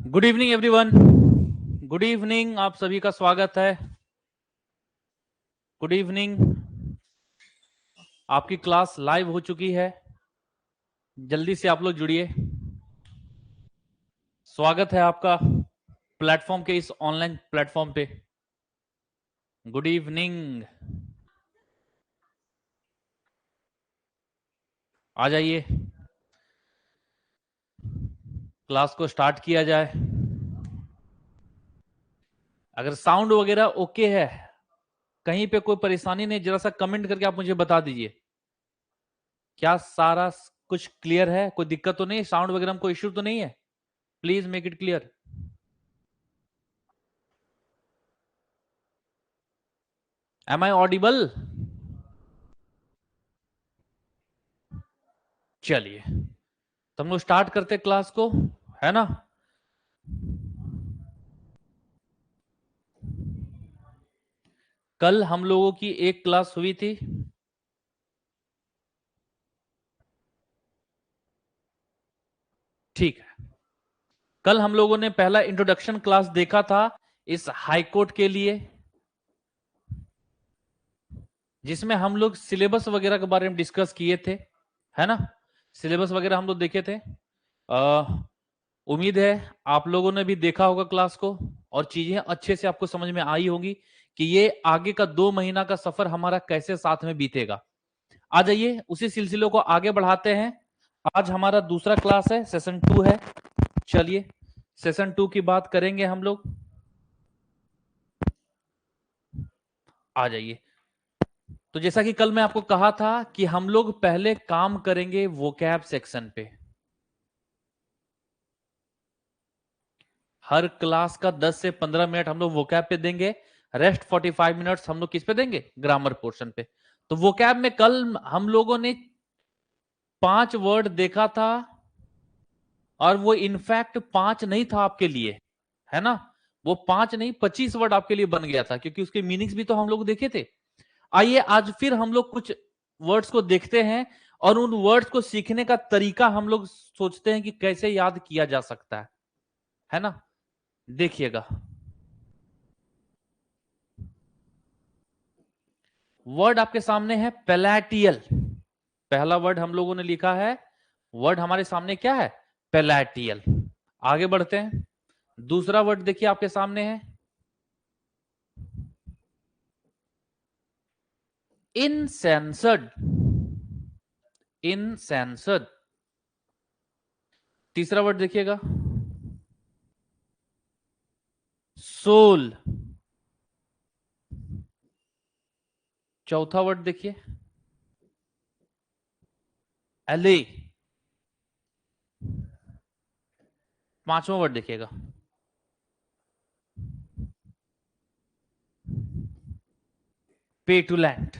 Good evening everyone. Good evening, आप सभी का स्वागत है। Good evening. आपकी क्लास लाइव हो चुकी है, जल्दी से आप लोग जुड़िए। स्वागत है आपका प्लेटफॉर्म के इस ऑनलाइन प्लेटफॉर्म पे। गुड इवनिंग, आ जाइए, क्लास को स्टार्ट किया जाए। अगर साउंड वगैरह ओके है, कहीं पे कोई परेशानी नहीं, जरा सा कमेंट करके आप मुझे बता दीजिए। क्या सारा कुछ क्लियर है? कोई दिक्कत तो नहीं? साउंड वगैरह में कोई इश्यू तो नहीं है? Please make it clear. Am I audible? चलिए, तो हम लोग स्टार्ट करते क्लास को, है ना। कल हम लोगों की एक क्लास हुई थी, ठीक है। कल हम लोगों ने पहला इंट्रोडक्शन क्लास देखा था इस हाई कोर्ट के लिए, जिसमें हम लोग सिलेबस वगैरह के बारे में डिस्कस किए थे, है ना। सिलेबस वगैरह हम लोग देखे थे। उम्मीद है आप लोगों ने भी देखा होगा क्लास को, और चीजें अच्छे से आपको समझ में आई होंगी कि ये आगे का 2 महीना का सफर हमारा कैसे साथ में बीतेगा। आ जाइए, उसी सिलसिले को आगे बढ़ाते हैं। आज हमारा दूसरा क्लास है, सेशन 2 है। चलिए, सेशन 2 की बात करेंगे हम लोग। आ जाइए। तो जैसा कि कल मैं आपको कहा था कि हम लोग पहले काम करेंगे वोकैब सेक्शन पे। हर क्लास का 10 से 15 मिनट हम लोग वोकैब पे देंगे, रेस्ट 45 मिनट्स हम लोग किस पे देंगे? ग्रामर पोर्शन पे। तो वोकैब में कल हम लोगों ने 5 वर्ड देखा था, और वो इनफैक्ट 5 नहीं था आपके लिए, है ना। वो 5 नहीं, 25 वर्ड आपके लिए बन गया था, क्योंकि उसके मीनिंग्स भी तो हम लोग देखे थे। आइए आज फिर हम लोग कुछ वर्ड्स को देखते हैं, और उन वर्ड्स को सीखने का तरीका हम लोग सोचते हैं कि कैसे याद किया जा सकता है ना। देखिएगा, वर्ड आपके सामने है पैलेटियल। पहला वर्ड हम लोगों ने लिखा है, वर्ड हमारे सामने क्या है? पैलेटियल। आगे बढ़ते हैं, दूसरा वर्ड देखिए आपके सामने है इनसेंसर्ड। इनसेंसर्ड। तीसरा वर्ड देखिएगा, सोल। चौथा वर्ड देखिए, एले। पांचवा वर्ड देखिएगा, पेटुलेंट।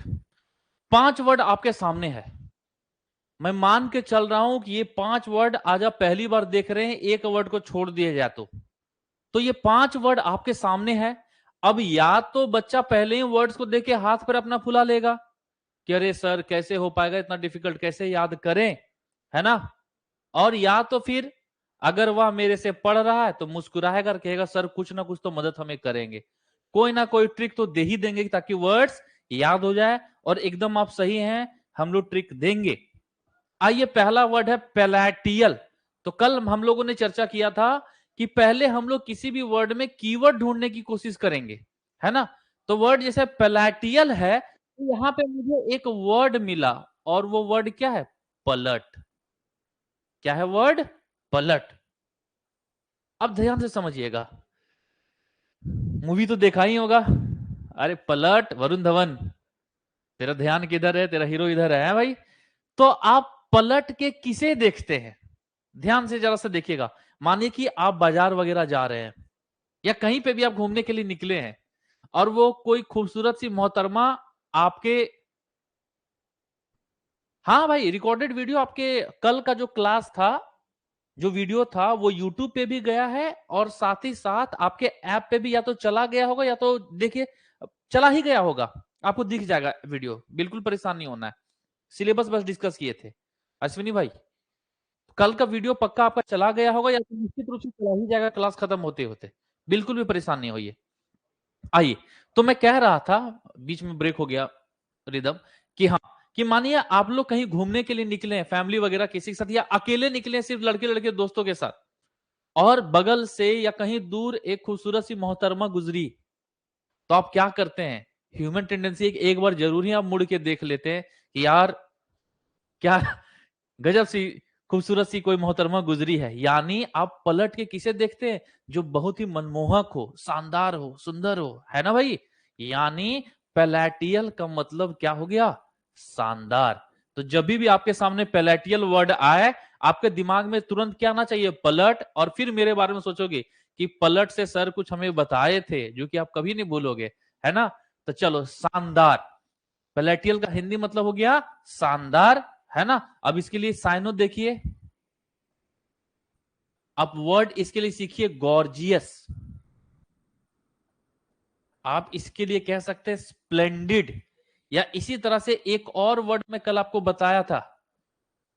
5 वर्ड आपके सामने है। मैं मान के चल रहा हूं कि ये 5 वर्ड आज आप पहली बार देख रहे हैं, एक वर्ड को छोड़ दिया जाए तो ये 5 वर्ड आपके सामने है। अब या तो बच्चा पहले ही वर्ड्स को देख के हाथ पर अपना फुला लेगा कि अरे सर कैसे हो पाएगा, इतना डिफिकल्ट कैसे याद करें, है ना। और या तो फिर अगर वह मेरे से पढ़ रहा है तो मुस्कुराएगा और कहेगा सर कुछ ना कुछ तो मदद हमें करेंगे, कोई ना कोई ट्रिक तो दे ही देंगे ताकि वर्ड्स याद हो जाए। और एकदम आप सही हैं, हम लोग ट्रिक देंगे। आइए, पहला वर्ड है पैलेटियल। तो कल हम लोगों ने चर्चा किया था कि पहले हम लोग किसी भी वर्ड में कीवर्ड ढूंढने की कोशिश करेंगे, है ना। तो वर्ड जैसे पैलेटियल है, तो यहां पे मुझे एक वर्ड मिला, और वो वर्ड क्या है? पलट। क्या है वर्ड? पलट। अब ध्यान से समझिएगा, मूवी तो देखा ही होगा। अरे पलट, वरुण धवन। तेरा ध्यान किधर है? तेरा हीरो इधर है भाई। तो आप पलट के किसे देखते हैं? ध्यान से जरा सा देखिएगा। मानिए कि आप बाजार वगैरह जा रहे हैं, या कहीं पे भी आप घूमने के लिए निकले हैं, और वो कोई खूबसूरत सी मोहतरमा आपके, हाँ भाई, रिकॉर्डेड वीडियो आपके कल का जो क्लास था, जो वीडियो था, वो यूट्यूब पे भी गया है, और साथ ही साथ आपके ऐप पे भी या तो चला गया होगा, या तो देखिए चला ही गया होगा, आपको दिख जाएगा वीडियो। बिल्कुल परेशान नहीं होना है, सिलेबस बस डिस्कस किए थे अश्विनी भाई। कल का वीडियो पक्का आपका चला गया होगा या तो निश्चित रूप से चला ही जाएगा क्लास खत्म होते होते। बिल्कुल भी परेशान नहीं होइए। आइए, तो मैं कह रहा था, बीच में ब्रेक हो गया रिदम, कि हाँ, कि मानिए आप लोग कहीं घूमने के लिए निकले हैं, फैमिली वगैरह किसी के साथ, या अकेले निकले सिर्फ लड़के लड़के दोस्तों के साथ, और बगल से या कहीं दूर एक खूबसूरत सी मोहतरमा गुजरी, तो आप क्या करते हैं? ह्यूमन टेंडेंसी एक बार जरूर ही आप मुड़ के देख लेते हैं कि यार क्या गजब सी खूबसूरत सी कोई मोहतरमा गुजरी है। यानी आप पलट के किसे देखते हैं? जो बहुत ही मनमोहक हो, शानदार हो, सुंदर हो, है ना भाई? यानी पैलेटियल का मतलब क्या हो गया? शानदार। तो जब भी आपके सामने पैलेटियल वर्ड आए, आपके दिमाग में तुरंत क्या आना चाहिए? पलट। और फिर मेरे बारे में सोचोगे कि पलट से सर कुछ हमें बताए थे, जो कि आप कभी नहीं भूलोगे, है ना? तो चलो, शानदार। पैलेटियल का हिंदी मतलब हो गया शानदार, है ना? अब इसके लिए साइनो देखिए, आप वर्ड इसके लिए सीखिए गॉर्जियस। आप इसके लिए कह सकते हैं स्प्लेंडिड, या इसी तरह से एक और वर्ड मैं कल आपको बताया था,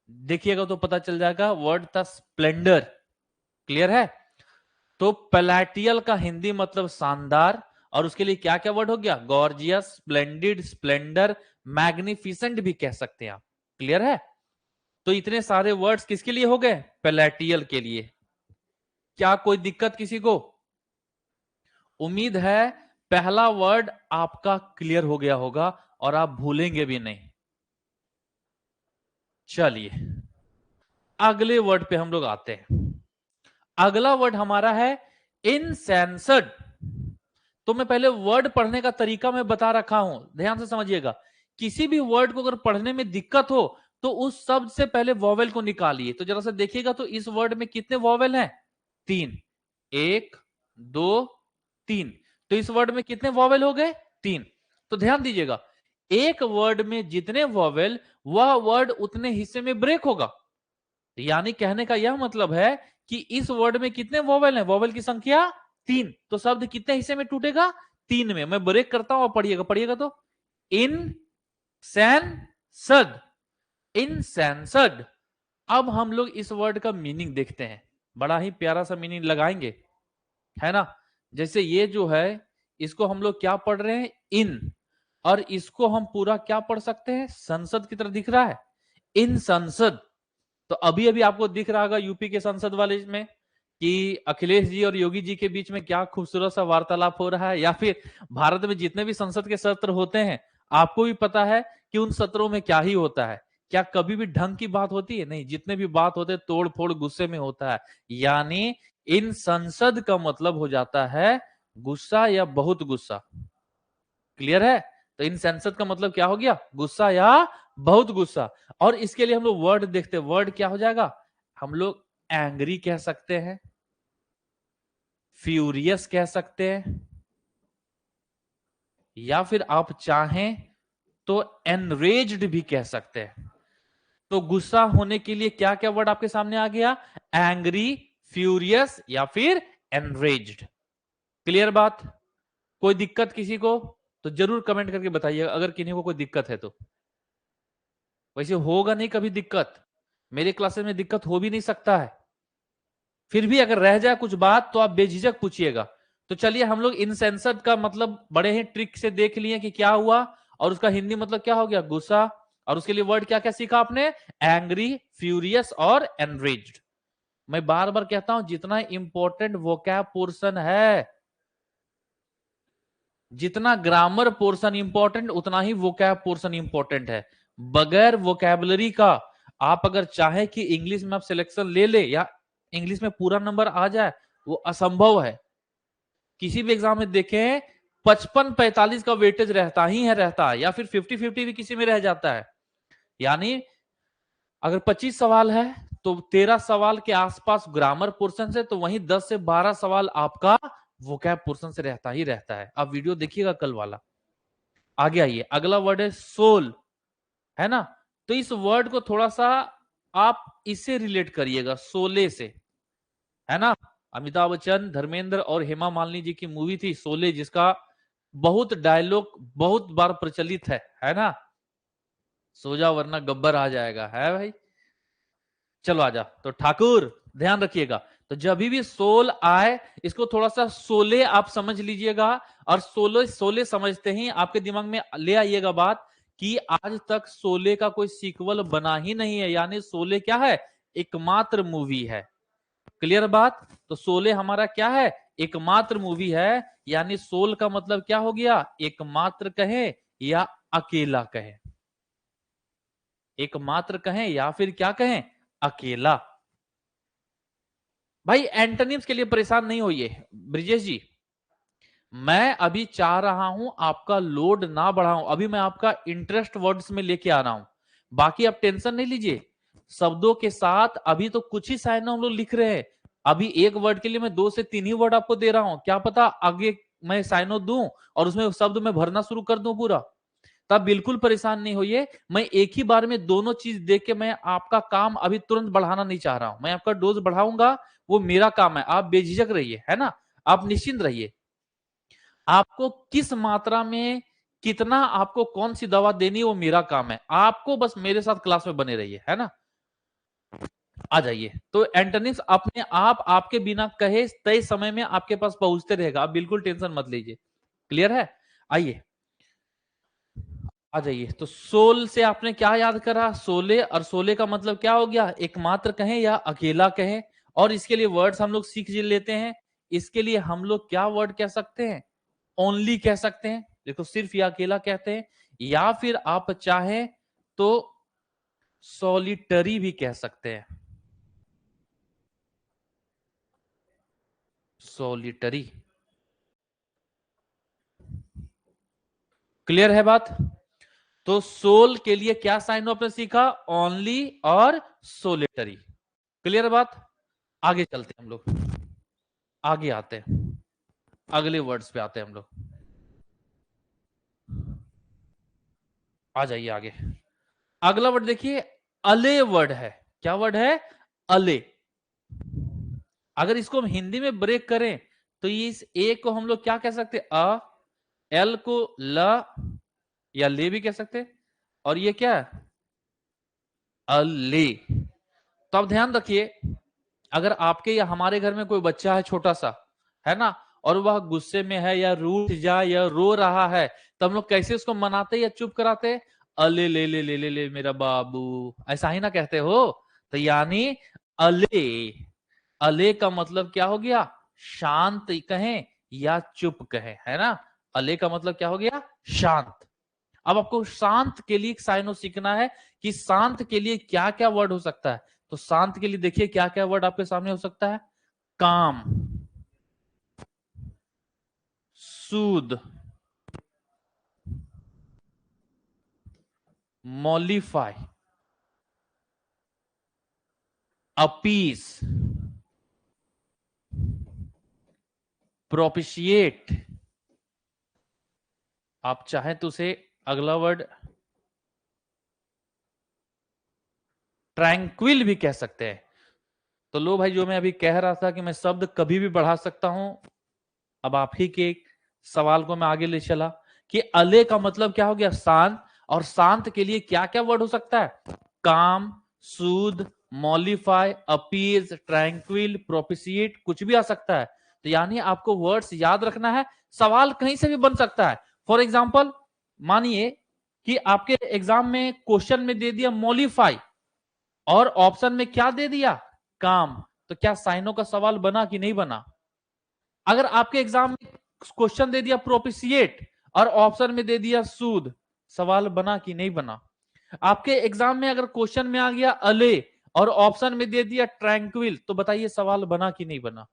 देखिएगा तो पता चल जाएगा, वर्ड था स्प्लेंडर। क्लियर है? तो पैलेटियल का हिंदी मतलब शानदार, और उसके लिए क्या क्या वर्ड हो गया? गॉर्जियस, स्प्लेंडिड, स्प्लेंडर, मैग्निफिसेंट भी कह सकते हैं आप। क्लियर है? तो इतने सारे वर्ड्स किसके लिए हो गए? पैलेटियल के लिए। क्या कोई दिक्कत किसी को? उम्मीद है पहला वर्ड आपका क्लियर हो गया होगा और आप भूलेंगे भी नहीं। चलिए, अगले वर्ड पे हम लोग आते हैं। अगला वर्ड हमारा है इनसेंसड। तो मैं पहले वर्ड पढ़ने का तरीका मैं बता रखा हूं, ध्यान से समझिएगा। किसी भी वर्ड को अगर पढ़ने में दिक्कत हो तो उस शब्द से पहले वॉवेल को निकालिए। तो जरा सा देखिएगा, तो इस वर्ड में कितने वॉवेल हैं? 3। 1 2 3। तो इस वर्ड में कितने वॉवेल हो गए? 3। तो ध्यान दीजिएगा, एक वर्ड में जितने वॉवेल, वह वर्ड उतने हिस्से में ब्रेक होगा। यानी कहने का यह मतलब है कि इस वर्ड में कितने वॉवेल हैं? वॉवेल की संख्या 3। तो शब्द कितने हिस्से में टूटेगा? 3 में। मैं ब्रेक करता हूं, पढ़िएगा पढ़िएगा। तो इन सैन सद, इन सैंसड। अब हम लोग इस वर्ड का मीनिंग देखते हैं। बड़ा ही प्यारा सा मीनिंग लगाएंगे, है ना? जैसे ये जो है, इसको हम लोग क्या पढ़ रहे हैं? इन। और इसको हम पूरा क्या पढ़ सकते हैं? संसद की तरह दिख रहा है, इन संसद। तो अभी अभी आपको दिख रहा होगा यूपी के संसद वाले में कि अखिलेश जी और योगी जी के बीच में क्या खूबसूरत सा वार्तालाप हो रहा है। या फिर भारत में जितने भी संसद के सत्र होते हैं, आपको भी पता है कि उन सत्रों में क्या ही होता है। क्या कभी भी ढंग की बात होती है? नहीं, जितने भी बात होते हैं तोड़ फोड़ गुस्से में होता है। यानी इन संसद का मतलब हो जाता है गुस्सा या बहुत गुस्सा। क्लियर है? तो इन संसद का मतलब क्या हो गया? गुस्सा या बहुत गुस्सा। और इसके लिए हम लोग वर्ड देखते हैं, वर्ड क्या हो जाएगा? हम लोग एंग्री कह सकते हैं, फ्यूरियस कह सकते हैं, या फिर आप चाहें तो एनरेज्ड भी कह सकते हैं। तो गुस्सा होने के लिए क्या क्या वर्ड आपके सामने आ गया? एंग्री, फ्यूरियस या फिर एनरेज्ड। क्लियर बात? कोई दिक्कत किसी को? तो जरूर कमेंट करके बताइएगा अगर किन्हीं को कोई दिक्कत है तो। वैसे होगा नहीं कभी दिक्कत, मेरे क्लासेस में दिक्कत हो भी नहीं सकता है। फिर भी अगर रह जाए कुछ बात तो आप बेझिझक पूछिएगा। तो चलिए, हम लोग इनसेंसर्ड का मतलब बड़े ही ट्रिक से देख लिए कि क्या हुआ, और उसका हिंदी मतलब क्या हो गया? गुस्सा। और उसके लिए वर्ड क्या क्या सीखा आपने? एंग्री, फ्यूरियस और एनरेज्ड। मैं बार बार कहता हूं, जितना इंपॉर्टेंट वोकैब पोर्शन है, जितना ग्रामर पोर्शन इंपॉर्टेंट, उतना ही वोकैब पोर्शन इंपॉर्टेंट है। बगैर वोकैबुलरी का आप अगर चाहे कि इंग्लिश में आप सिलेक्शन ले ले या इंग्लिश में पूरा नंबर आ जाए, वो असंभव है। किसी भी एग्जाम में देखें, 55-45 का वेटेज रहता ही है, रहता है, या फिर 50-50 भी किसी में रह जाता है। यानी अगर 25 सवाल है तो 13 सवाल के आसपास ग्रामर पोर्शन से, तो वहीं 10 से 12 सवाल आपका वोकैब पोर्शन से रहता ही रहता है। आप वीडियो देखिएगा कल वाला। आगे आइए, अगला वर्ड है सोल, है ना? तो इस वर्ड को थोड़ा सा आप इससे रिलेट करिएगा, शोले से, है ना? अमिताभ बच्चन, धर्मेंद्र और हेमा मालिनी जी की मूवी थी शोले, जिसका बहुत डायलॉग बहुत बार प्रचलित है ना? सो जा वरना गब्बर आ जाएगा, है भाई? चलो आजा। तो ठाकुर ध्यान रखिएगा, तो जब भी सोल आए इसको थोड़ा सा सोले आप समझ लीजिएगा, और सोले सोले समझते ही आपके दिमाग में ले आइएगा बात कि आज तक सोले का कोई सीक्वल बना ही नहीं है, यानी सोले क्या है, एकमात्र मूवी है। क्लियर बात? तो सोले हमारा क्या है, एकमात्र मूवी है, यानी सोल का मतलब क्या हो गया, एकमात्र कहें या अकेला कहें, एकमात्र कहें या फिर क्या कहें, अकेला। भाई एंटोनिम्स के लिए परेशान नहीं होइए ब्रिजेश जी, मैं अभी चाह रहा हूं आपका लोड ना बढ़ाऊं, अभी मैं आपका इंटरेस्ट वर्ड्स में लेके आ रहा हूं, बाकी आप टेंशन नहीं लीजिए। शब्दों के साथ अभी तो कुछ ही साइनों हम लोग लिख रहे हैं, अभी एक वर्ड के लिए मैं 2 से 3 ही वर्ड आपको दे रहा हूं, क्या पता आगे मैं साइनो दूं और उसमें शब्द में भरना शुरू कर दूं पूरा। तब बिल्कुल परेशान नहीं होइए, मैं एक ही बार में दोनों चीज देख के मैं आपका काम अभी तुरंत बढ़ाना नहीं चाह रहा हूं, मैं आपका डोज बढ़ाऊंगा, वो मेरा काम है, आप बेझिझक रहिए, है ना, आप निश्चिंत रहिए। आपको किस मात्रा में कितना आपको कौन सी दवा देनी है वो मेरा काम है, आपको बस मेरे साथ क्लास में बने रहिए, है ना। आ जाइए, तो एंटोनिम्स अपने आप आपके बिना कहे तय समय में आपके पास पहुंचते रहेगा, आप बिल्कुल टेंशन मत लीजिए। क्लियर है? आइए आ जाइए। तो सोल से आपने क्या याद करा, सोले, और सोले का मतलब क्या हो गया, एकमात्र कहें या अकेला कहें, और इसके लिए वर्ड्स हम लोग सीख लेते हैं। इसके लिए हम लोग क्या वर्ड कह सकते हैं, ओनली कह सकते हैं, देखो सिर्फ या अकेला कहते हैं, या फिर आप चाहें तो सॉलिटरी भी कह सकते हैं, सॉलिटरी। क्लियर है बात? तो सोल के लिए क्या साइन आपने सीखा, ओनली और सोलिटरी। क्लियर बात? आगे चलते हैं हम लोग, आगे आते हैं, अगले वर्ड्स पे आते हैं हम लोग। आ जाइए आगे, अगला वर्ड देखिए, अले वर्ड है। क्या वर्ड है, अले। अगर इसको हम हिंदी में ब्रेक करें तो इस ए को हम लोग क्या कह सकते, अ, एल को ल या ले भी कह सकते, और ये क्या है, अले। तो अब ध्यान रखिए, अगर आपके या हमारे घर में कोई बच्चा है छोटा सा, है ना, और वह गुस्से में है या रूठ जा या रो रहा है, तो हम लोग कैसे उसको मनाते या चुप कराते, अले ले ले ले ले ले मेरा बाबू, ऐसा ही ना कहते हो। तो यानी अले, अले का मतलब क्या हो गया, शांत कहें या चुप कहें, है ना। अले का मतलब क्या हो गया, शांत। अब आपको शांत के लिए साइनो सीखना है कि शांत के लिए क्या क्या वर्ड हो सकता है। तो शांत के लिए देखिए क्या क्या वर्ड आपके सामने हो सकता है, काम, सूद, मॉलिफाई, अपीस, प्रोपिशिएट, आप चाहें तो उसे अगला वर्ड ट्रैंक्विल भी कह सकते हैं। तो लो भाई, जो मैं अभी कह रहा था कि मैं शब्द कभी भी बढ़ा सकता हूं, अब आप ही के सवाल को मैं आगे ले चला कि अले का मतलब क्या हो गया, शांत, और शांत के लिए क्या क्या वर्ड हो सकता है, काम, सूद, मॉलिफाई, अपीज, ट्रैंक्विल, प्रोपिशिएट, कुछ भी आ सकता है। तो यानी आपको वर्ड्स याद रखना है, सवाल कहीं से भी बन सकता है। फॉर एग्जाम्पल मानिए कि आपके एग्जाम में क्वेश्चन में दे दिया मॉलिफाई और ऑप्शन में क्या दे दिया, काम, तो क्या साइनों का सवाल बना कि नहीं बना। अगर आपके एग्जाम में क्वेश्चन दे दिया प्रोपिशिएट और ऑप्शन में दे दिया सूद, सवाल बना कि नहीं बना। आपके एग्जाम में अगर क्वेश्चन में आ गया अले और ऑप्शन में दे दिया ट्रैंक्विल, तो बताइए सवाल बना कि नहीं बना।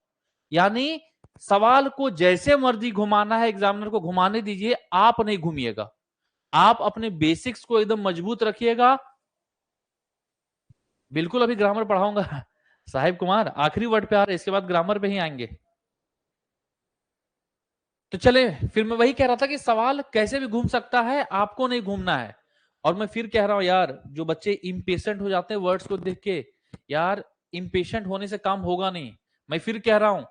यानी सवाल को जैसे मर्जी घुमाना है, एग्जामिनर को घुमाने दीजिए, आप नहीं घूमिएगा, आप अपने बेसिक्स को एकदम मजबूत रखिएगा। बिल्कुल अभी ग्रामर पढ़ाऊंगा साहिब कुमार, आखिरी वर्ड पे आ रहे, इसके बाद ग्रामर पे ही आएंगे। तो चले, फिर मैं वही कह रहा था कि सवाल कैसे भी घूम सकता है, आपको नहीं घूमना है। और मैं फिर कह रहा हूं यार, जो बच्चे इम्पेशेंट हो जाते हैं वर्ड्स को देख के, यार इम्पेशेंट होने से काम होगा नहीं। मैं फिर कह रहा हूं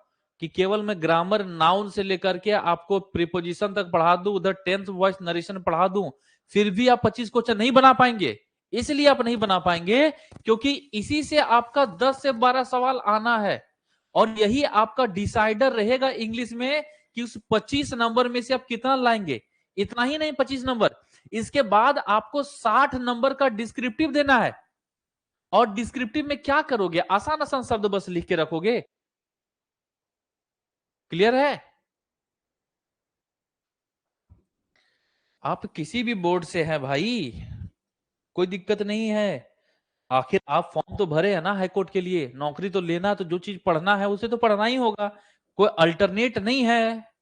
कि केवल मैं ग्रामर नाउन से लेकर के आपको प्रीपोजिशन तक पढ़ा दूं, उधर टेंस वॉइस नरेशन पढ़ा दूं, फिर भी आप 25 क्वेश्चन नहीं बना पाएंगे। इसलिए आप नहीं बना पाएंगे, क्योंकि इसी से आपका 10 से 12 सवाल आना है और यही आपका डिसाइडर रहेगा इंग्लिश में कि उस 25 नंबर में से आप कितना लाएंगे। इतना ही नहीं 25 नंबर, इसके बाद आपको 60 नंबर का डिस्क्रिप्टिव देना है। और डिस्क्रिप्टिव में क्या करोगे? आसान आसान शब्द बस लिख के रखोगे। क्लियर है? आप किसी भी बोर्ड से हैं भाई, कोई दिक्कत नहीं है। आखिर आप फॉर्म तो भरे है ना हाईकोर्ट के लिए, नौकरी तो लेना, तो जो चीज पढ़ना है उसे तो पढ़ना ही होगा, कोई अल्टरनेट नहीं है।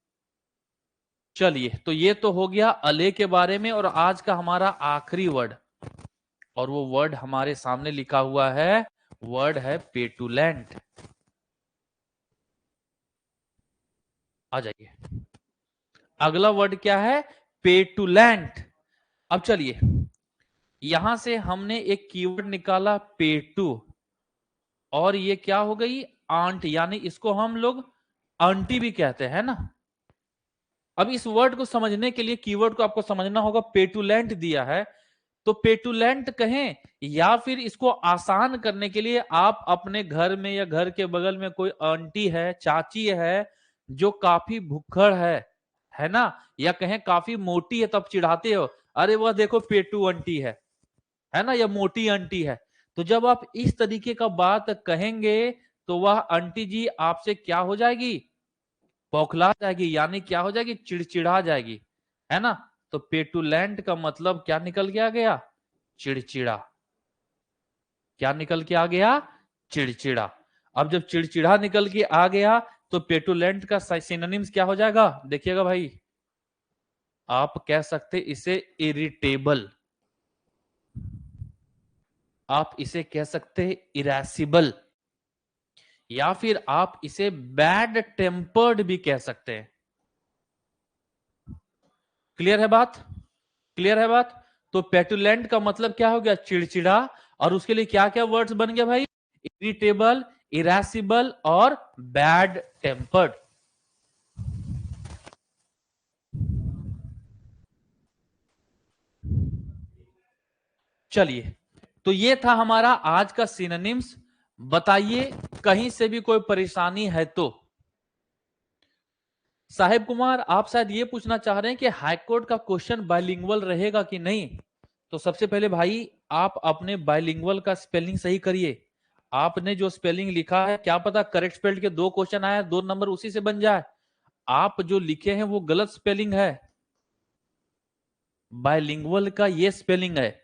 चलिए, तो ये तो हो गया अले के बारे में। और आज का हमारा आखिरी वर्ड, और वो वर्ड हमारे सामने लिखा हुआ है, वर्ड है पेटुलेंट। आ जाइए, अगला वर्ड क्या है? पेटुलेंट। अब चलिए, यहां से हमने एक कीवर्ड निकाला पेटू, और ये क्या हो गई? आंट, यानी इसको हम लोग आंटी भी कहते हैं ना। अब इस वर्ड को समझने के लिए कीवर्ड को आपको समझना होगा। पेटुलेंट दिया है, तो पेटुलेंट कहें, या फिर इसको आसान करने के लिए आप अपने घर में या घर के बगल में कोई आंटी है, चाची है, जो काफी भुक्खड़ है ना, या कहें काफी मोटी है, तब चिढ़ाते हो, अरे वह देखो पेटू आंटी है ना, या मोटी आंटी है। तो जब आप इस तरीके का बात कहेंगे, तो वह आंटी जी आपसे क्या हो जाएगी? बौखला जाएगी, यानी क्या हो जाएगी? चिड़चिड़ा जाएगी, है ना। तो पेटुलेंट का मतलब क्या निकल के आ गया? चिड़चिड़ा। क्या निकल के आ गया? चिड़चिड़ा। अब जब चिड़चिड़ा निकल के आ गया, तो पेटुलेंट का सिनोनिम्स क्या हो जाएगा? देखिएगा भाई, आप कह सकते इसे इरिटेबल, आप इसे कह सकते हैं इरेसिबल, या फिर आप इसे बैड टेम्पर्ड भी कह सकते हैं। क्लियर है बात? क्लियर है बात? तो पेटुलेंट का मतलब क्या हो गया? चिड़चिड़ा। और उसके लिए क्या क्या वर्ड्स बन गया भाई? इरिटेबल, इरेसिबल और बैड टेम्पर्ड। चलिए, तो ये था हमारा आज का सिनोनिम्स। बताइए, कहीं से भी कोई परेशानी है तो? साहिब कुमार, आप शायद ये पूछना चाह रहे हैं कि हाईकोर्ट का क्वेश्चन बाइलिंगुअल रहेगा कि नहीं। तो सबसे पहले भाई, आप अपने बाइलिंगुअल का स्पेलिंग सही करिए। आपने जो स्पेलिंग लिखा है, क्या पता करेक्ट स्पेल्ड के 2 क्वेश्चन आए, 2 नंबर उसी से बन जाए। आप जो लिखे हैं वो गलत स्पेलिंग है। बाइलिंगुअल का ये स्पेलिंग है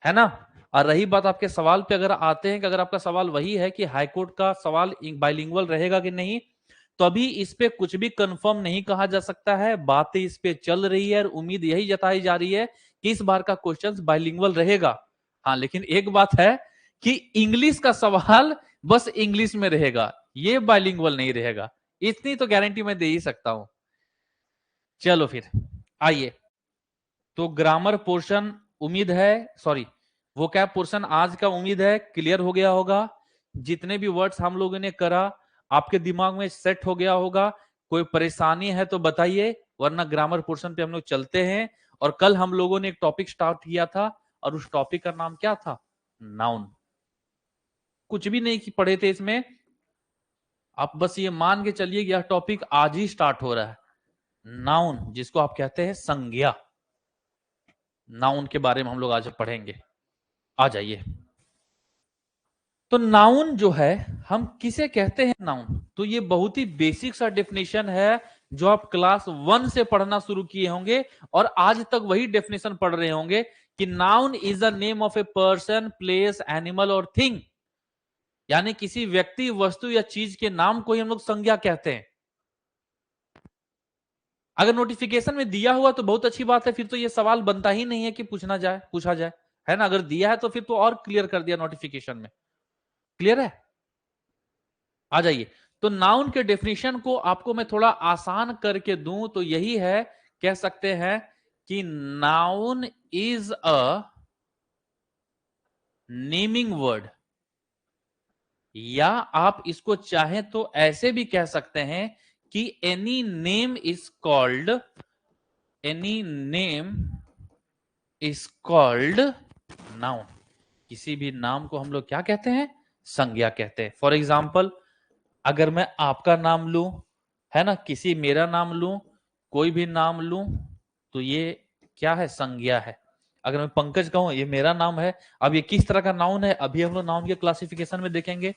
ना। और रही बात आपके सवाल पे, अगर आते हैं कि अगर आपका सवाल वही है कि हाईकोर्ट का सवाल बाइलिंगुअल रहेगा कि नहीं, तो अभी इस पे कुछ भी कंफर्म नहीं कहा जा सकता है। बातें इस पे चल रही है और उम्मीद यही जताई जा रही है कि इस बार का क्वेश्चन बाइलिंगुअल रहेगा। हाँ, लेकिन एक बात है कि इंग्लिश का सवाल बस इंग्लिश में रहेगा, ये बाइलिंगुअल नहीं रहेगा। इतनी तो गारंटी मैं दे ही सकता हूं। चलो फिर आइए, तो ग्रामर पोर्शन उम्मीद है, सॉरी, वो क्या पोर्शन आज का उम्मीद है क्लियर हो गया होगा। जितने भी वर्ड्स हम लोगों ने करा आपके दिमाग में सेट हो गया होगा। कोई परेशानी है तो बताइए, वरना ग्रामर पोर्शन पे हम लोग चलते हैं। और कल हम लोगों ने एक टॉपिक स्टार्ट किया था, और उस टॉपिक का नाम क्या था? नाउन। कुछ भी नहीं पढ़े थे इसमें, आप बस ये मान के चलिए कि यह टॉपिक आज ही स्टार्ट हो रहा है। नाउन, जिसको आप कहते हैं संज्ञा, नाउन के बारे में हम लोग आज पढ़ेंगे। आ जाइए, तो नाउन जो है, हम किसे कहते हैं नाउन? तो ये बहुत ही बेसिक सा डेफिनेशन है, जो आप क्लास 1 से पढ़ना शुरू किए होंगे और आज तक वही डेफिनेशन पढ़ रहे होंगे कि noun is the name of a person, place, animal और थिंग। यानी किसी व्यक्ति, वस्तु या चीज के नाम को ही हम लोग संज्ञा कहते हैं। अगर नोटिफिकेशन में दिया हुआ तो बहुत अच्छी बात है, फिर तो ये सवाल बनता ही नहीं है कि पूछा जाए, है ना। अगर दिया है तो फिर तो और क्लियर कर दिया नोटिफिकेशन में। क्लियर है? आ जाइए, तो नाउन के डेफिनेशन को आपको मैं थोड़ा आसान करके दूं तो यही है, कह सकते हैं कि noun is a naming word, या आप इसको चाहें तो ऐसे भी कह सकते हैं कि any name is called noun. किसी भी नाम को हम लोग क्या कहते हैं? संज्ञा कहते हैं। फॉर एग्जाम्पल, अगर मैं आपका नाम लूं, है ना, किसी मेरा नाम लूं, कोई भी नाम लूं, तो ये क्या है? संज्ञा है। अगर मैं पंकज कहूं, ये मेरा नाम है। अब ये किस तरह का नाउन है, अभी हम लोग नाउन के क्लासिफिकेशन में देखेंगे।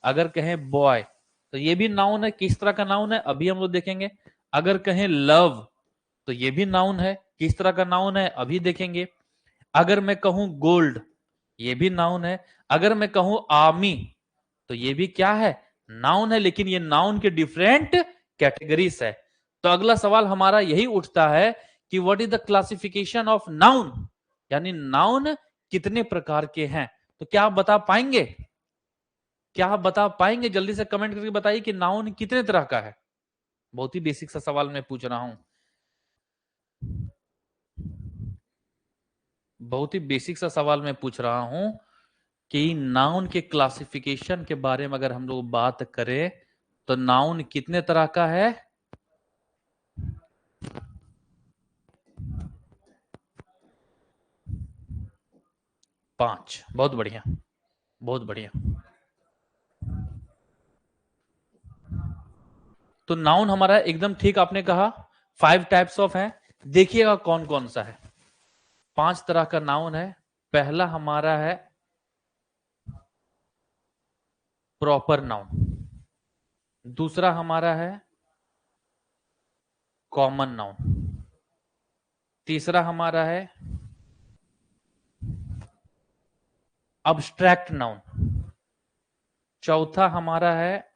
अगर कहें बॉय, तो ये भी नाउन है। किस तरह का नाउन है, अभी हम लोग देखेंगे। अगर कहें लव, तो ये भी नाउन है। किस तरह का नाउन है, अभी देखेंगे। अगर मैं कहूं गोल्ड, ये भी नाउन है। अगर मैं कहूं आर्मी, तो ये भी क्या है? नाउन है। लेकिन ये नाउन के डिफरेंट कैटेगरीज है। तो अगला सवाल हमारा यही उठता है कि what is the classification of noun, यानी नाउन कितने प्रकार के हैं? तो क्या आप बता पाएंगे? क्या आप बता पाएंगे? जल्दी से कमेंट करके बताइए कि नाउन कितने तरह का है। बहुत ही बेसिक सा सवाल मैं पूछ रहा हूं। बहुत ही बेसिक सा सवाल मैं पूछ रहा हूं कि नाउन के क्लासिफिकेशन के बारे में अगर हम लोग बात करें, तो नाउन कितने तरह का है? 5। बहुत बढ़िया, बहुत बढ़िया। तो नाउन हमारा एकदम ठीक आपने कहा, 5 टाइप्स ऑफ है। देखिएगा कौन कौन सा है। 5 तरह का नाउन है। पहला हमारा है प्रॉपर नाउन। दूसरा हमारा है कॉमन नाउन। तीसरा हमारा है अब्स्ट्रैक्ट नाउन। चौथा हमारा है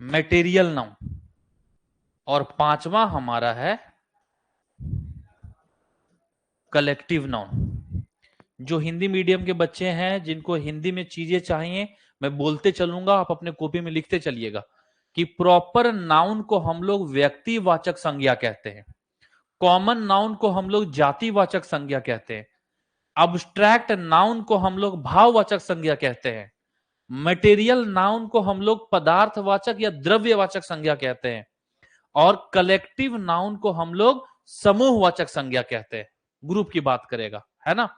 मटेरियल नाउन। और पांचवा हमारा है कलेक्टिव नाउन। जो हिंदी मीडियम के बच्चे हैं, जिनको हिंदी में चीजें चाहिए, मैं बोलते चलूंगा, आप अपने कॉपी में लिखते चलिएगा कि प्रॉपर नाउन को हम लोग व्यक्तिवाचक संज्ञा कहते हैं। कॉमन नाउन को हम लोग जातिवाचक संज्ञा कहते हैं। अब्स्ट्रैक्ट नाउन को हम लोग भाववाचक संज्ञा कहते हैं। मटेरियल नाउन को हम लोग पदार्थवाचक या द्रव्यवाचक संज्ञा कहते हैं। और कलेक्टिव नाउन को हम लोग समूहवाचक संज्ञा कहते हैं। ग्रुप की बात करेगा, है ना।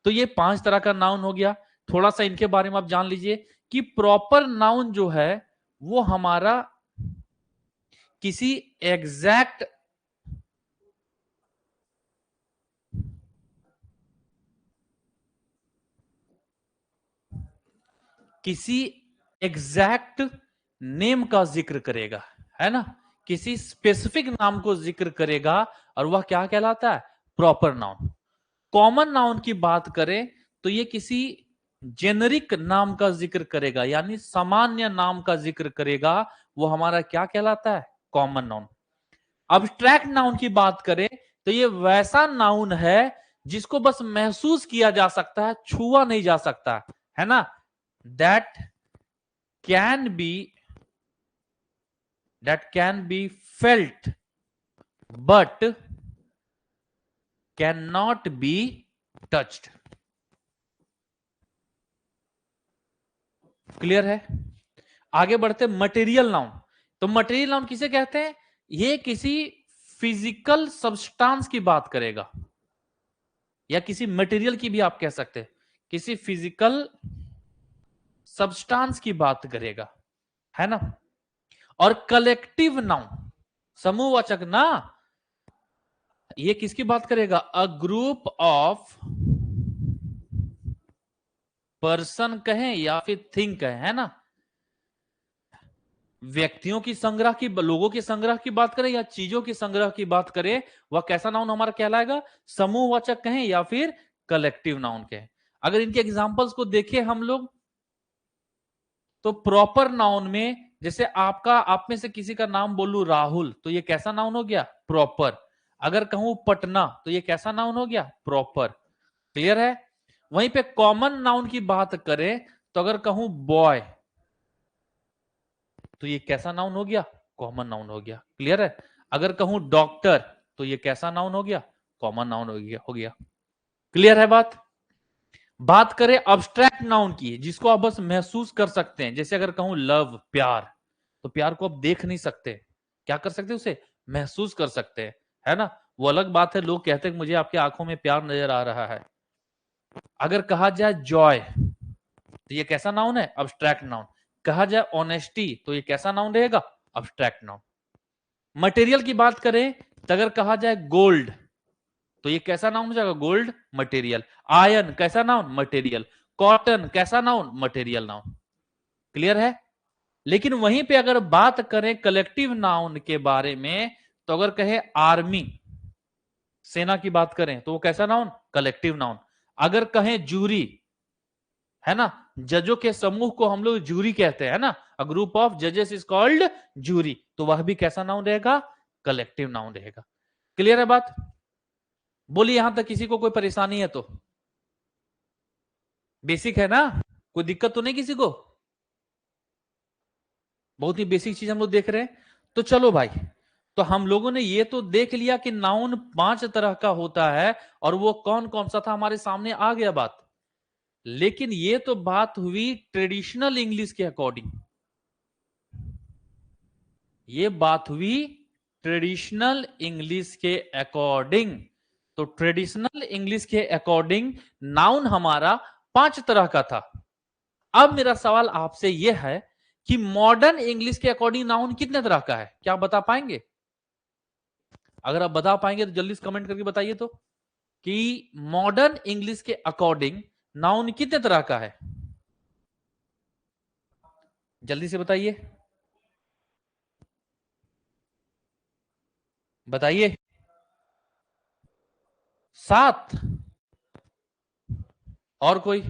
तो ये 5 तरह का नाउन हो गया। थोड़ा सा इनके बारे में आप जान लीजिए कि प्रॉपर नाउन जो है वो हमारा किसी एग्जैक्ट नेम का जिक्र करेगा, है ना। किसी स्पेसिफिक नाम को जिक्र करेगा और वह क्या कहलाता है? Proper noun. कॉमन नाउन की बात करें तो ये किसी जेनरिक नाम का जिक्र करेगा, यानी सामान्य नाम का जिक्र करेगा। वो हमारा क्या कहलाता है? Common noun. अब्स्ट्रैक्ट नाउन की बात करें तो ये वैसा नाउन है जिसको बस महसूस किया जा सकता है, छुआ नहीं जा सकता, है ना। That can be felt but can not be touched. Clear है? आगे बढ़ते मटेरियल नाउन। तो मटेरियल नाउन किसे कहते हैं? ये किसी फिजिकल सब्सटेंस की बात करेगा, या किसी मटेरियल की भी आप कह सकते हैं। किसी फिजिकल सब्सटेंस की बात करेगा, है ना। और कलेक्टिव नाउन, समूहवाचक ना, ये किसकी बात करेगा? अ ग्रुप ऑफ पर्सन कहें या फिर थिंग कहें, है ना। व्यक्तियों की संग्रह की, लोगों के संग्रह की बात करें या चीजों की संग्रह की बात करें, वह कैसा नाउन हमारा कहलाएगा? समूहवाचक कहें या फिर कलेक्टिव नाउन कहें। अगर इनके एग्जांपल्स को देखें हम लोग, तो प्रॉपर नाउन में जैसे आपका, आप में से किसी का नाम बोलूं राहुल, तो ये कैसा नाउन हो गया? प्रॉपर। अगर कहूं पटना, तो ये कैसा नाउन हो गया? प्रॉपर। क्लियर है? वहीं पे कॉमन नाउन की बात करें तो अगर कहूं बॉय, तो ये कैसा नाउन हो गया? कॉमन नाउन हो गया। क्लियर है? अगर कहूं डॉक्टर, तो ये कैसा नाउन हो गया? कॉमन नाउन हो गया। क्लियर है बात? बात करें अब्स्ट्रैक्ट नाउन की, जिसको आप बस महसूस कर सकते हैं, जैसे अगर कहूं लव, प्यार, तो प्यार को आप देख नहीं सकते, क्या कर सकते? उसे महसूस कर सकते हैं, है ना। वो अलग बात है, लोग कहते हैं कि मुझे आपकी आंखों में प्यार नजर आ रहा है। अगर कहा जाए जॉय तो ये कैसा नाउन है? Abstract noun. कहा जाए ऑनेस्टी तो ये कैसा नाउन रहेगा? Abstract noun. मटेरियल की बात करें तो अगर कहा जाए गोल्ड तो ये कैसा नाउन हो जाएगा? Gold material. आयरन कैसा नाउन? मटेरियल। कॉटन कैसा नाउन? Material noun. क्लियर है? लेकिन वहीं पे अगर बात करें कलेक्टिव नाउन के बारे में तो अगर कहे आर्मी, सेना की बात करें तो वो कैसा नाउन? Collective noun. अगर कहें जूरी, है ना, जजों के समूह को हम लोग जूरी कहते हैं ना, अ ग्रुप ऑफ जजेस इज कॉल्ड जूरी, तो वह भी कैसा नाउन रहेगा? कलेक्टिव नाउन रहेगा। क्लियर है बात? बोलिए यहां तक किसी को कोई परेशानी है तो? बेसिक है ना? कोई दिक्कत तो नहीं किसी को? बहुत ही बेसिक चीज हम लोग देख रहे हैं। तो चलो भाई, तो हम लोगों ने ये तो देख लिया कि नाउन 5 तरह का होता है और वो कौन कौन सा था हमारे सामने आ गया बात। लेकिन ये तो बात हुई ट्रेडिशनल इंग्लिश के अकॉर्डिंग, ये बात हुई ट्रेडिशनल इंग्लिश के अकॉर्डिंग। तो ट्रेडिशनल इंग्लिश के अकॉर्डिंग नाउन हमारा 5 तरह का था। अब मेरा सवाल आपसे यह है कि मॉडर्न इंग्लिश के अकॉर्डिंग नाउन कितने तरह का है? क्या आप बता पाएंगे? अगर आप बता पाएंगे तो जल्दी से कमेंट करके बताइए तो, कि मॉडर्न इंग्लिश के अकॉर्डिंग नाउन कितने तरह का है? जल्दी से बताइए, बताइए। 7? और कोई?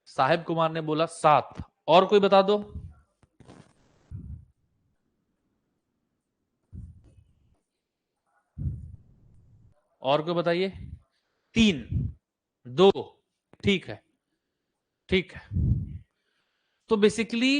साहिब कुमार ने बोला 7। और कोई बता दो। और कोई बताइए। 3, 2, ठीक है, ठीक है। तो बेसिकली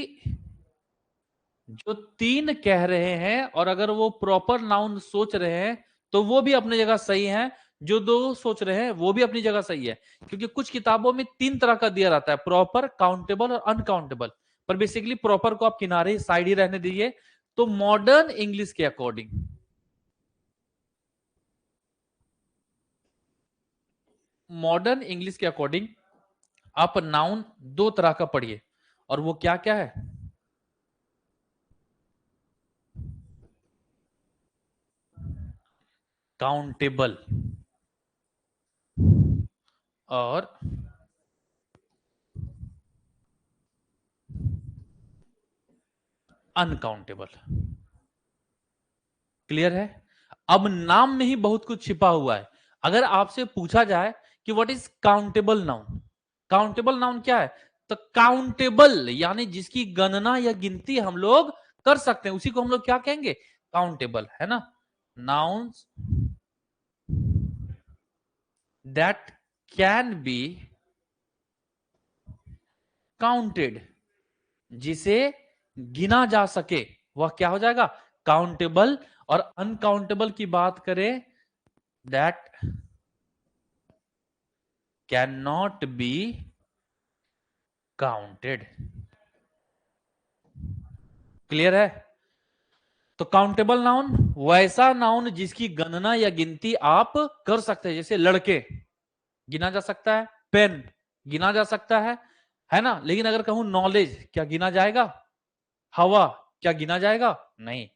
जो 3 कह रहे हैं और अगर वो प्रॉपर नाउन सोच रहे हैं तो वो भी अपनी जगह सही है, जो 2 सोच रहे हैं वो भी अपनी जगह सही है। क्योंकि कुछ किताबों में 3 तरह का दिया रहता है, प्रॉपर, काउंटेबल और अनकाउंटेबल। पर बेसिकली प्रॉपर को आप किनारे साइड ही रहने दीजिए। तो मॉडर्न इंग्लिश के अकॉर्डिंग, मॉडर्न इंग्लिश के अकॉर्डिंग आप नाउन 2 तरह का पढ़िए, और वो क्या क्या है? काउंटेबल और अनकाउंटेबल। क्लियर है? अब नाम में ही बहुत कुछ छिपा हुआ है। अगर आपसे पूछा जाए कि what is countable noun, countable noun क्या है, तो काउंटेबल यानी जिसकी गणना या गिनती हम लोग कर सकते हैं, उसी को हम लोग क्या कहेंगे? काउंटेबल, है ना। Nouns that can be counted, जिसे गिना जा सके, वह क्या हो जाएगा? काउंटेबल। और अनकाउंटेबल की बात करें, that can not be counted. Clear है? तो काउंटेबल नाउन वैसा नाउन जिसकी गणना या गिनती आप कर सकते हैं। जैसे लड़के गिना जा सकता है, पेन गिना जा सकता है ना। लेकिन अगर कहूं नॉलेज, क्या गिना जाएगा? हवा क्या गिना जाएगा? नहीं।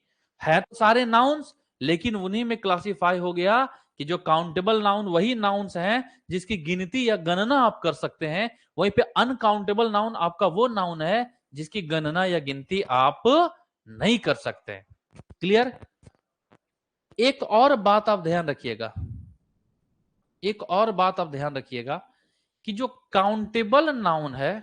है तो सारे नाउन्स, लेकिन उन्हीं में क्लासिफाई हो गया कि जो काउंटेबल नाउन वही नाउन्स हैं जिसकी गिनती या गणना आप कर सकते हैं। वहीं पे अनकाउंटेबल नाउन आपका वो नाउन है जिसकी गणना या गिनती आप नहीं कर सकते। क्लियर? एक और बात आप ध्यान रखिएगा, एक और बात आप ध्यान रखिएगा कि जो काउंटेबल नाउन है,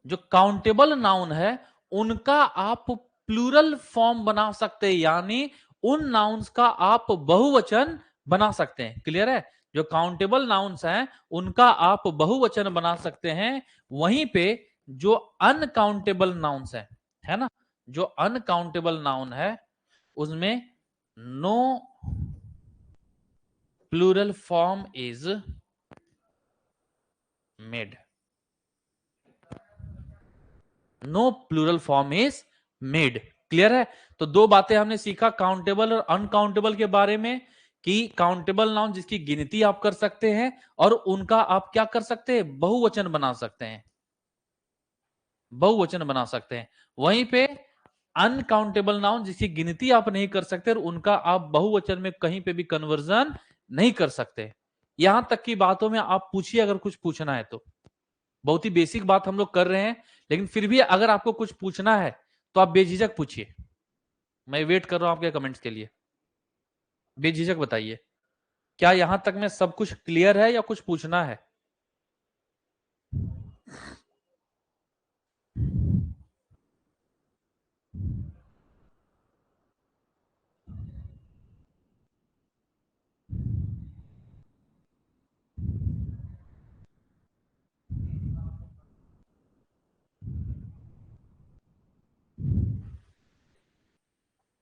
जो काउंटेबल नाउन है उनका आप प्लूरल फॉर्म बना सकते हैं, यानी उन नाउन्स का आप बहुवचन बना सकते हैं। क्लियर है? जो काउंटेबल नाउन्स हैं उनका आप बहुवचन बना सकते हैं। वहीं पे जो अनकाउंटेबल नाउन्स हैं, है ना, जो अनकाउंटेबल नाउन है उसमें no plural form is made. No plural form is made. Clear है? तो दो बातें हमने सीखा काउंटेबल और अनकाउंटेबल के बारे में, कि काउंटेबल नाउन जिसकी गिनती आप कर सकते हैं और उनका आप क्या कर सकते हैं, बहुवचन बना सकते हैं, बहुवचन बना सकते हैं। वहीं पे अनकाउंटेबल नाउन जिसकी गिनती आप नहीं कर सकते और उनका आप बहुवचन में कहीं पे भी कन्वर्जन नहीं कर सकते। यहां तक की बातों में आप पूछिए अगर कुछ पूछना है तो। बहुत ही बेसिक बात हम लोग कर रहे हैं, लेकिन फिर भी अगर आपको कुछ पूछना है तो आप बेझिझक पूछिए। मैं वेट कर रहा हूं आपके कमेंट्स के लिए। बेझिझक बताइए, क्या यहां तक में सब कुछ क्लियर है या कुछ पूछना है?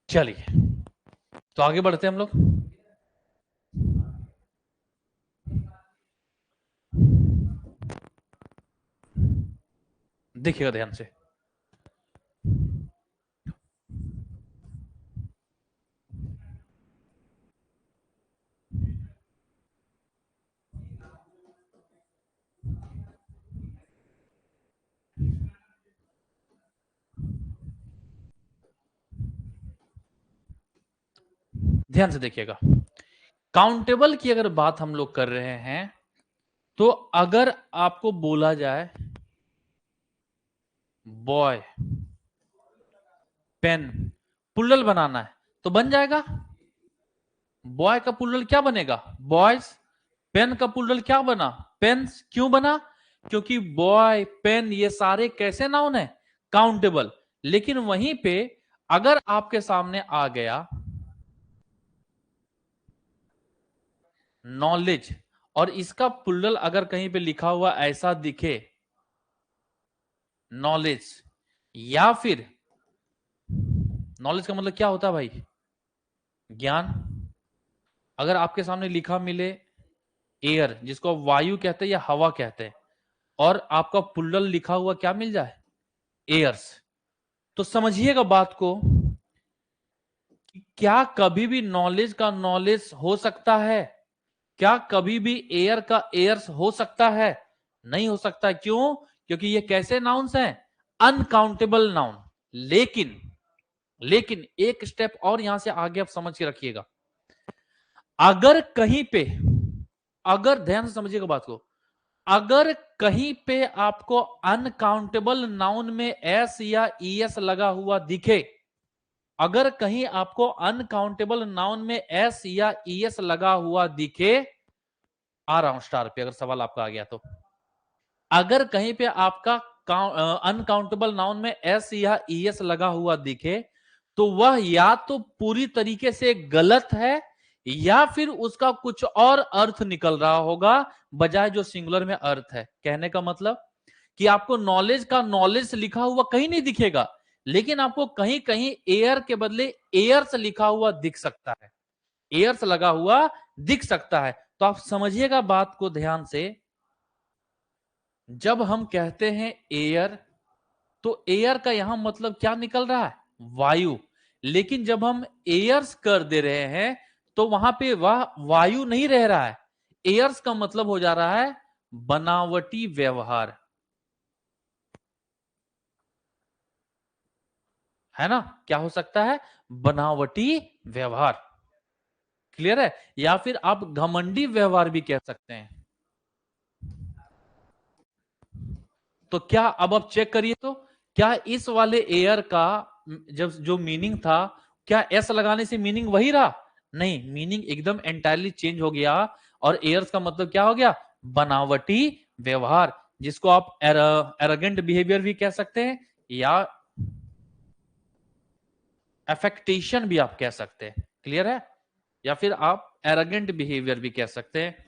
चलिए, तो आगे बढ़ते हैं हम लोग। देखिएगा ध्यान से। ध्यान से देखिएगा। काउंटेबल की अगर बात हम लोग कर रहे हैं, तो अगर आपको बोला जाए बॉय पेन पुल्लल बनाना है तो बन जाएगा। बॉय का पुल्लल क्या बनेगा, बॉयज। पेन का पुल्लल क्या बना, पेन्स। क्यों बना? क्योंकि बॉय पेन ये सारे कैसे नाउन है, काउंटेबल। लेकिन वहीं पे अगर आपके सामने आ गया नॉलेज और इसका पुल्लल अगर कहीं पे लिखा हुआ ऐसा दिखे, नॉलेज, या फिर नॉलेज का मतलब क्या होता है भाई, ज्ञान। अगर आपके सामने लिखा मिले एयर, जिसको आप वायु कहते हैं या हवा कहते हैं, और आपका पुल्लल लिखा हुआ क्या मिल जाए, एयर्स, तो समझिएगा बात को, कि क्या कभी भी नॉलेज का नॉलेज हो सकता है, क्या कभी भी एयर का एयर्स हो सकता है? नहीं हो सकता। क्यों? क्योंकि ये कैसे नाउन्स हैं, अनकाउंटेबल नाउन। लेकिन लेकिन एक स्टेप और यहां से आगे आप समझ के रखिएगा। अगर कहीं पे, अगर ध्यान से समझिएगा बात को, अगर कहीं पे आपको अनकाउंटेबल नाउन में एस या ईएस लगा हुआ दिखे, अगर कहीं आपको अनकाउंटेबल नाउन में एस या ईएस लगा हुआ दिखे, आ रहा हूं स्टार पे, अगर सवाल आपका आ गया तो, अगर कहीं पे आपका अनकाउंटेबल नाउन में एस या ईएस लगा हुआ दिखे, तो वह या तो पूरी तरीके से गलत है, या फिर उसका कुछ और अर्थ निकल रहा होगा बजाय जो सिंगुलर में अर्थ है। कहने का मतलब कि आपको नॉलेज का नॉलेज लिखा हुआ कहीं नहीं दिखेगा, लेकिन आपको कहीं कहीं एयर के बदले एयर्स लिखा हुआ दिख सकता है, एयर्स लगा हुआ दिख सकता है। तो आप समझिएगा बात को ध्यान से। जब हम कहते हैं एयर, तो एयर का यहां मतलब क्या निकल रहा है, वायु। लेकिन जब हम एयर्स कर दे रहे हैं तो वहां पे वह वायु नहीं रह रहा है, एयर्स का मतलब हो जा रहा है बनावटी व्यवहार, है ना? क्या हो सकता है, बनावटी व्यवहार। क्लियर है? या फिर आप घमंडी व्यवहार भी कह सकते हैं। तो क्या अब आप चेक करिए तो, क्या इस वाले एयर का जब जो मीनिंग था, क्या एस लगाने से मीनिंग वही रहा? नहीं, मीनिंग एकदम एंटायरली चेंज हो गया। और एयर्स का मतलब क्या हो गया, बनावटी व्यवहार, जिसको आप एरोगेंट बिहेवियर भी कह सकते हैं, या एफेक्टेशन भी आप कह सकते हैं। क्लियर है? या फिर आप एरोगेंट बिहेवियर भी कह सकते हैं।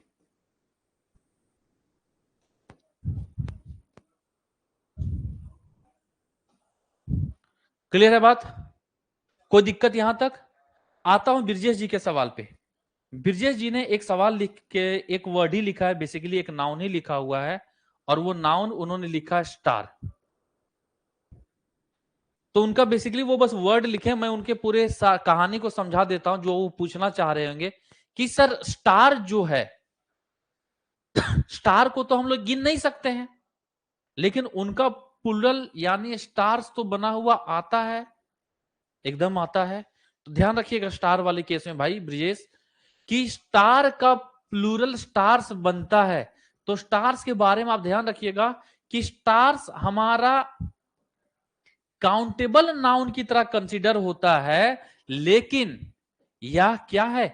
क्लियर है बात? कोई दिक्कत यहां तक? आता हूं ब्रजेश जी के सवाल पे। ब्रजेश जी ने एक सवाल लिख के एक वर्ड ही लिखा है, बेसिकली एक नाउन ही लिखा हुआ है, और वो नाउन उन्होंने लिखा स्टार। तो उनका बेसिकली वो बस वर्ड लिखे, मैं उनके पूरे कहानी को समझा देता हूं जो वो पूछना चाह रहे होंगे कि सर स्टार जो है, स्टार को तो हम लोग गिन नहीं सकते हैं, लेकिन उनका प्लूरल यानी स्टार्स तो बना हुआ आता है, एकदम आता है। तो ध्यान रखिएगा स्टार वाले केस में भाई ब्रिजेश, कि स्टार का प्लूरल स्टार्स बनता है। तो स्टार्स के बारे में आप ध्यान रखिएगा कि स्टार्स हमारा काउंटेबल नाउन की तरह कंसीडर होता है, लेकिन यह क्या है,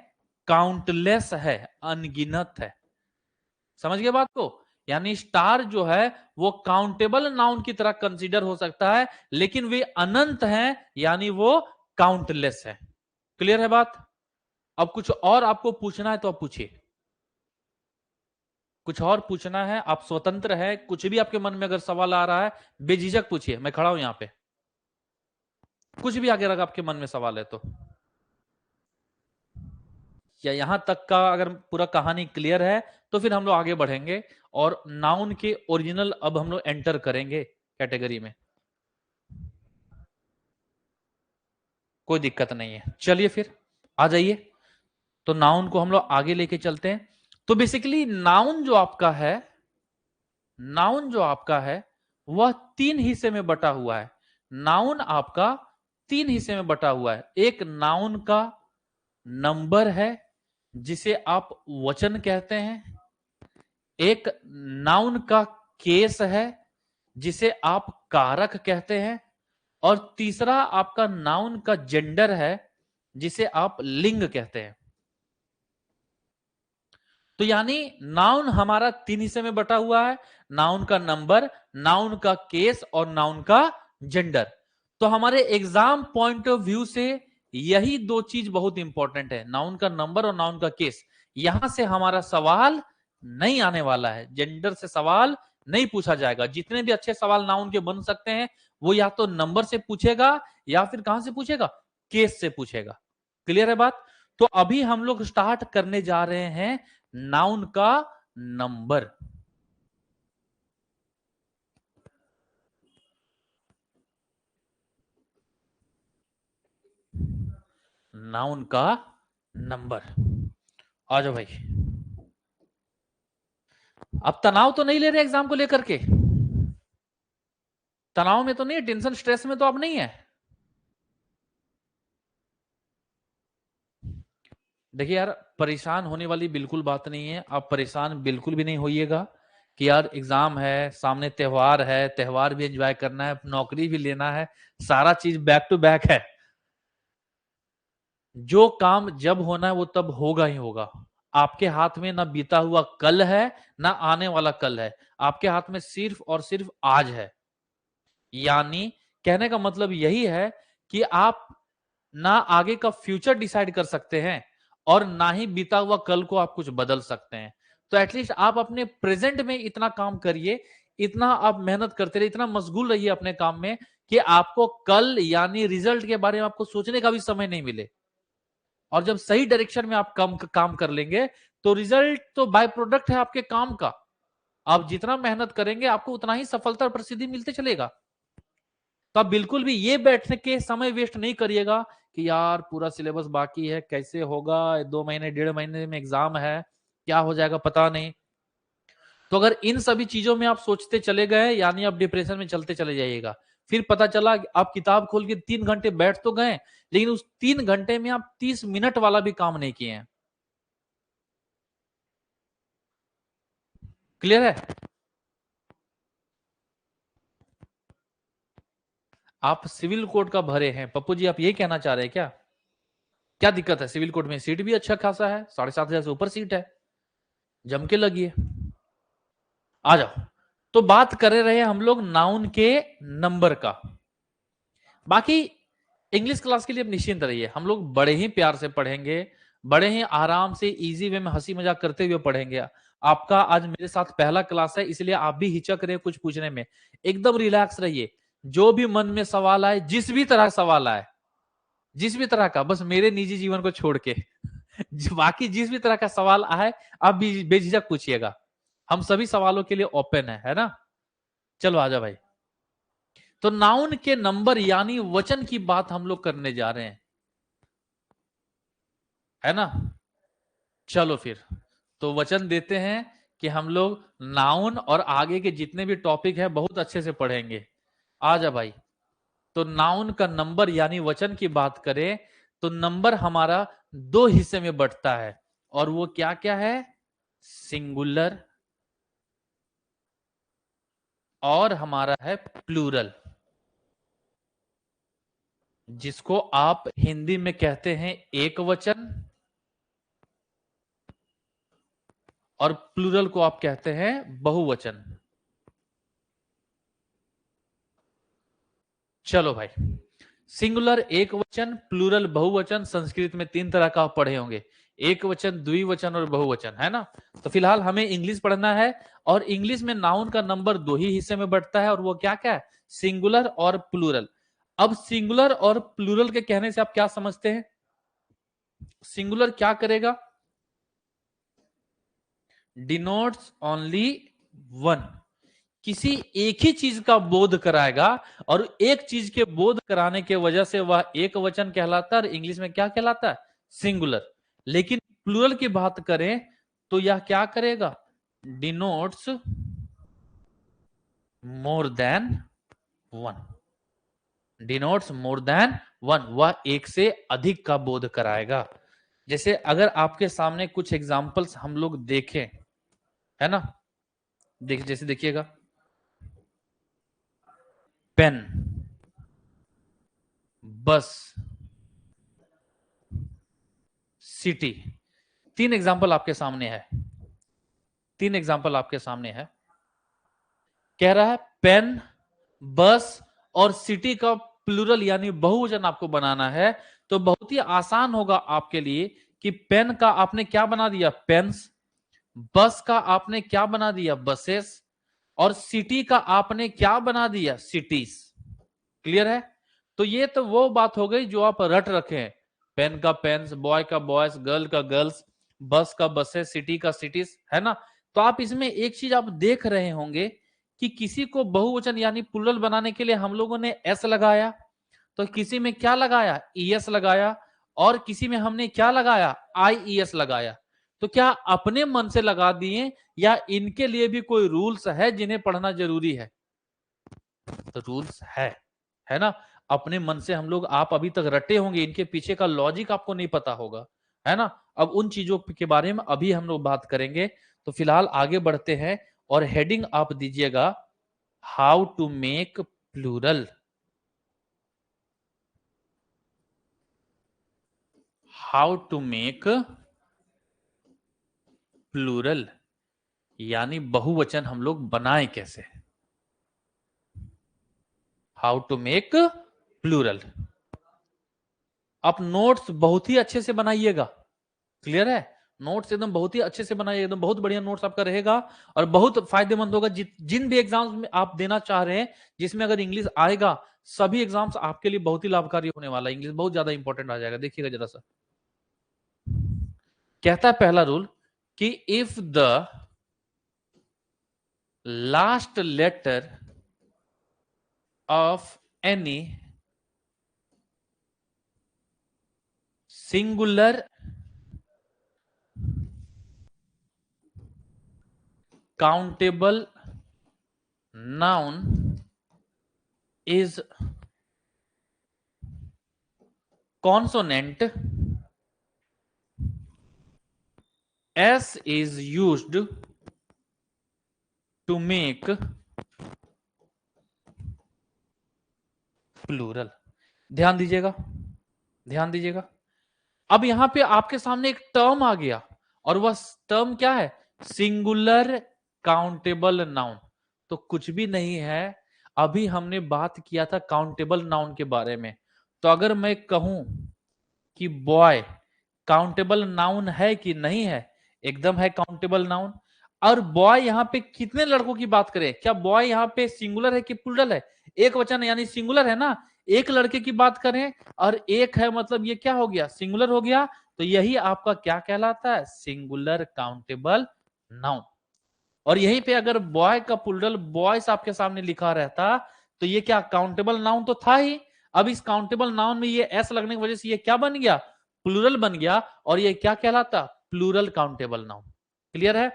काउंटलेस है, अनगिनत है। समझ गए बात को? यानी स्टार जो है वो काउंटेबल नाउन की तरह कंसीडर हो सकता है, लेकिन वे अनंत हैं, यानी वो काउंटलेस है। क्लियर है बात? अब कुछ और आपको पूछना है तो आप पूछिए, कुछ और पूछना है, आप स्वतंत्र है, कुछ भी आपके मन में अगर सवाल आ रहा है बेझिझक पूछिए, मैं खड़ा हूं यहां पे, कुछ भी अगर आपके मन में सवाल है तो। या यहां तक का अगर पूरा कहानी क्लियर है तो फिर हम लोग आगे बढ़ेंगे और नाउन के ओरिजिनल अब हम लोग एंटर करेंगे कैटेगरी में, कोई दिक्कत नहीं है। चलिए फिर आ जाइए, तो नाउन को हम लोग आगे लेके चलते हैं। तो बेसिकली नाउन जो आपका है, नाउन जो आपका है वह तीन हिस्से में बटा हुआ है। नाउन आपका तीन हिस्से में बटा हुआ है। एक नाउन का नंबर है जिसे आप वचन कहते हैं, एक नाउन का केस है जिसे आप कारक कहते हैं, और तीसरा आपका नाउन का जेंडर है जिसे आप लिंग कहते हैं। तो यानी नाउन हमारा तीन हिस्से में बटा हुआ है, नाउन का नंबर, नाउन का केस और नाउन का जेंडर। तो हमारे एग्जाम पॉइंट ऑफ व्यू से यही दो चीज बहुत इंपॉर्टेंट है, नाउन का नंबर और नाउन का केस। यहां से हमारा सवाल नहीं आने वाला है, जेंडर से सवाल नहीं पूछा जाएगा। जितने भी अच्छे सवाल नाउन के बन सकते हैं वो या तो नंबर से पूछेगा या फिर कहां से पूछेगा, केस से पूछेगा। क्लियर है बात? तो अभी हम लोग स्टार्ट करने जा रहे हैं नाउन का नंबर। नाउन का नंबर, आ जाओ भाई। अब तनाव तो नहीं ले रहे एग्जाम को लेकर के, तनाव में तो नहीं है, टेंशन स्ट्रेस में तो आप नहीं है। देखिए यार, परेशान होने वाली बिल्कुल बात नहीं है, आप परेशान बिल्कुल भी नहीं होइएगा कि यार एग्जाम है, सामने त्योहार है, त्योहार भी एंजॉय करना है, नौकरी भी लेना है, सारा चीज बैक टू बैक है। जो काम जब होना है वो तब होगा ही होगा। आपके हाथ में ना बीता हुआ कल है ना आने वाला कल है, आपके हाथ में सिर्फ और सिर्फ आज है। यानी कहने का मतलब यही है कि आप ना आगे का फ्यूचर डिसाइड कर सकते हैं और ना ही बीता हुआ कल को आप कुछ बदल सकते हैं। तो एटलीस्ट आप अपने प्रेजेंट में इतना काम करिए, इतना आप मेहनत करते रहिए, इतना मशगूल रहिए अपने काम में कि आपको कल यानी रिजल्ट के बारे में आपको सोचने का भी समय नहीं मिले। और जब सही डायरेक्शन में आप काम कर लेंगे तो रिजल्ट तो बाय प्रोडक्ट है आपके काम का। आप जितना मेहनत करेंगे आपको उतना ही सफलता और प्रसिद्धि मिलते चलेगा। तो आप बिल्कुल भी ये बैठने के समय वेस्ट नहीं करिएगा कि यार पूरा सिलेबस बाकी है, कैसे होगा, 2 महीने 1.5 महीने में एग्जाम है, क्या हो जाएगा पता नहीं। तो अगर इन सभी चीजों में आप सोचते चले गए यानी आप डिप्रेशन में चलते चले जाइएगा। फिर पता चला आप किताब खोल के 3 घंटे बैठ तो गए, लेकिन उस 3 घंटे में आप 30 मिनट वाला भी काम नहीं किए हैं। क्लियर है? आप सिविल कोड का भरे हैं पप्पू जी, आप यही कहना चाह रहे हैं क्या? क्या दिक्कत है? सिविल कोड में सीट भी अच्छा खासा है, 7,500 से ऊपर सीट है, जम के लगिए, आ जाओ। तो बात कर रहे हैं हम लोग नाउन के नंबर का। बाकी इंग्लिश क्लास के लिए अब निश्चिंत रहिए, हम लोग बड़े ही प्यार से पढ़ेंगे, बड़े ही आराम से इजी वे में हंसी मजाक करते हुए पढ़ेंगे। आपका आज मेरे साथ पहला क्लास है, इसलिए आप भी हिचक रहे कुछ पूछने में, एकदम रिलैक्स रहिए। जो भी मन में सवाल आए, जिस भी तरह सवाल आए, जिस भी तरह का, बस मेरे निजी जीवन को छोड़ के बाकी जिस भी तरह का सवाल आए आप भी बेझिझक पूछिएगा, हम सभी सवालों के लिए ओपन है ना। चलो आजा भाई। तो नाउन के नंबर यानी वचन की बात हम लोग करने जा रहे हैं, है ना। चलो फिर तो वचन देते हैं कि हम लोग नाउन और आगे के जितने भी टॉपिक है बहुत अच्छे से पढ़ेंगे। आ जा भाई। तो नाउन का नंबर यानी वचन की बात करें तो नंबर हमारा दो हिस्से में बंटता है, और वो क्या क्या है? सिंगुलर और हमारा है प्लूरल, जिसको आप हिंदी में कहते हैं एक वचन, और प्लूरल को आप कहते हैं बहुवचन। चलो भाई, सिंगुलर एक वचन, प्लूरल बहुवचन, संस्कृत में तीन तरह का आप पढ़े होंगे, एक वचन, द्विवचन और बहुवचन, है ना। तो फिलहाल हमें इंग्लिश पढ़ना है, और इंग्लिश में नाउन का नंबर दो ही हिस्से में बढ़ता है, और वो क्या क्या है? सिंगुलर और प्लूरल। अब सिंगुलर और प्लूरल के कहने से आप क्या समझते हैं? सिंगुलर क्या करेगा? डिनोट्स ओनली वन, किसी एक ही चीज का बोध कराएगा, और एक चीज के बोध कराने के वजह से वह एक वचन कहलाता है, और इंग्लिश में क्या कहलाता है? सिंगुलर। लेकिन प्लूरल की बात करें तो यह क्या करेगा? Denotes more than one, denotes more than one, वह एक से अधिक का बोध कराएगा। जैसे अगर आपके सामने कुछ एग्जाम्पल्स हम लोग देखें, है ना, जैसे देखिएगा, पेन, बस, सिटी, तीन एग्जाम्पल आपके सामने है, तीन एग्जाम्पल आपके सामने है। कह रहा है पेन, बस और सिटी का प्लूरल यानी बहुवचन आपको बनाना है, तो बहुत ही आसान होगा आपके लिए कि पेन का आपने क्या बना दिया? पेन्स। बस का आपने क्या बना दिया? बसेस। और सिटी का आपने क्या बना दिया? सिटीज। क्लियर है? तो ये तो वो बात हो गई जो आप रट रखे हैं, पेन का पेन्स, बॉय का बॉयज, गर्ल का गर्ल्स, बस का बसेस, सिटी का सिटीज, है ना। तो आप इसमें एक चीज आप देख रहे होंगे कि किसी को बहुवचन यानी प्लूरल बनाने के लिए हम लोगों ने एस लगाया, तो किसी में क्या लगाया? ईएस लगाया, और किसी में हमने क्या लगाया? आईईएस लगाया। तो क्या अपने मन से लगा दिए, या इनके लिए भी कोई रूल्स है जिन्हें पढ़ना जरूरी है? तो रूल्स है ना। अपने मन से हम लोग, आप अभी तक रटे होंगे, इनके पीछे का लॉजिक आपको नहीं पता होगा, है ना। अब उन चीजों के बारे में अभी हम लोग बात करेंगे। तो फिलहाल आगे बढ़ते हैं, और हेडिंग आप दीजिएगा how to make plural, how to make plural यानी बहुवचन हम लोग बनाए कैसे, हाउ टू मेक प्लूरल। आप नोट्स बहुत ही अच्छे से बनाइएगा, क्लियर है। नोट्स एकदम बहुत ही अच्छे से बनाइए, एकदम बहुत बढ़िया नोट्स आपका रहेगा, और बहुत फायदेमंद होगा। जिन भी एग्जाम्स में आप देना चाह रहे हैं जिसमें अगर इंग्लिश आएगा, सभी एग्जाम्स आपके लिए बहुत ही लाभकारी होने वाला है। इंग्लिश बहुत ज्यादा इंपॉर्टेंट आ जाएगा। देखिएगा जरा सा, कहता है पहला रूल कि if the last letter of any singular countable noun is consonant, s is used to make plural। ध्यान दीजिएगा, ध्यान दीजिएगा। अब यहां पे आपके सामने एक टर्म आ गया, और वह टर्म क्या है? Singular countable noun. तो कुछ भी नहीं है, अभी हमने बात किया था काउंटेबल नाउन के बारे में। तो अगर मैं कहूं कि बॉय काउंटेबल नाउन है कि नहीं है? एकदम है काउंटेबल नाउन। और बॉय यहां पे कितने लड़कों की बात करें? क्या बॉय यहां पे सिंगुलर है कि प्लूरल है? एक वचन यानी सिंगुलर है ना। एक लड़के की बात करें और एक है, मतलब ये क्या हो गया? सिंगुलर हो गया। तो यही आपका क्या कहलाता है? Singular countable noun. और यहीं पे अगर बॉय का प्लूरल बॉयज आपके सामने लिखा रहता, तो ये क्या काउंटेबल नाउन तो था ही, अब इस काउंटेबल नाउन में ये एस लगने की वजह से ये क्या बन गया, प्लूरल बन गया, और ये क्या कहलाता, प्लूरल काउंटेबल नाउन। क्लियर है?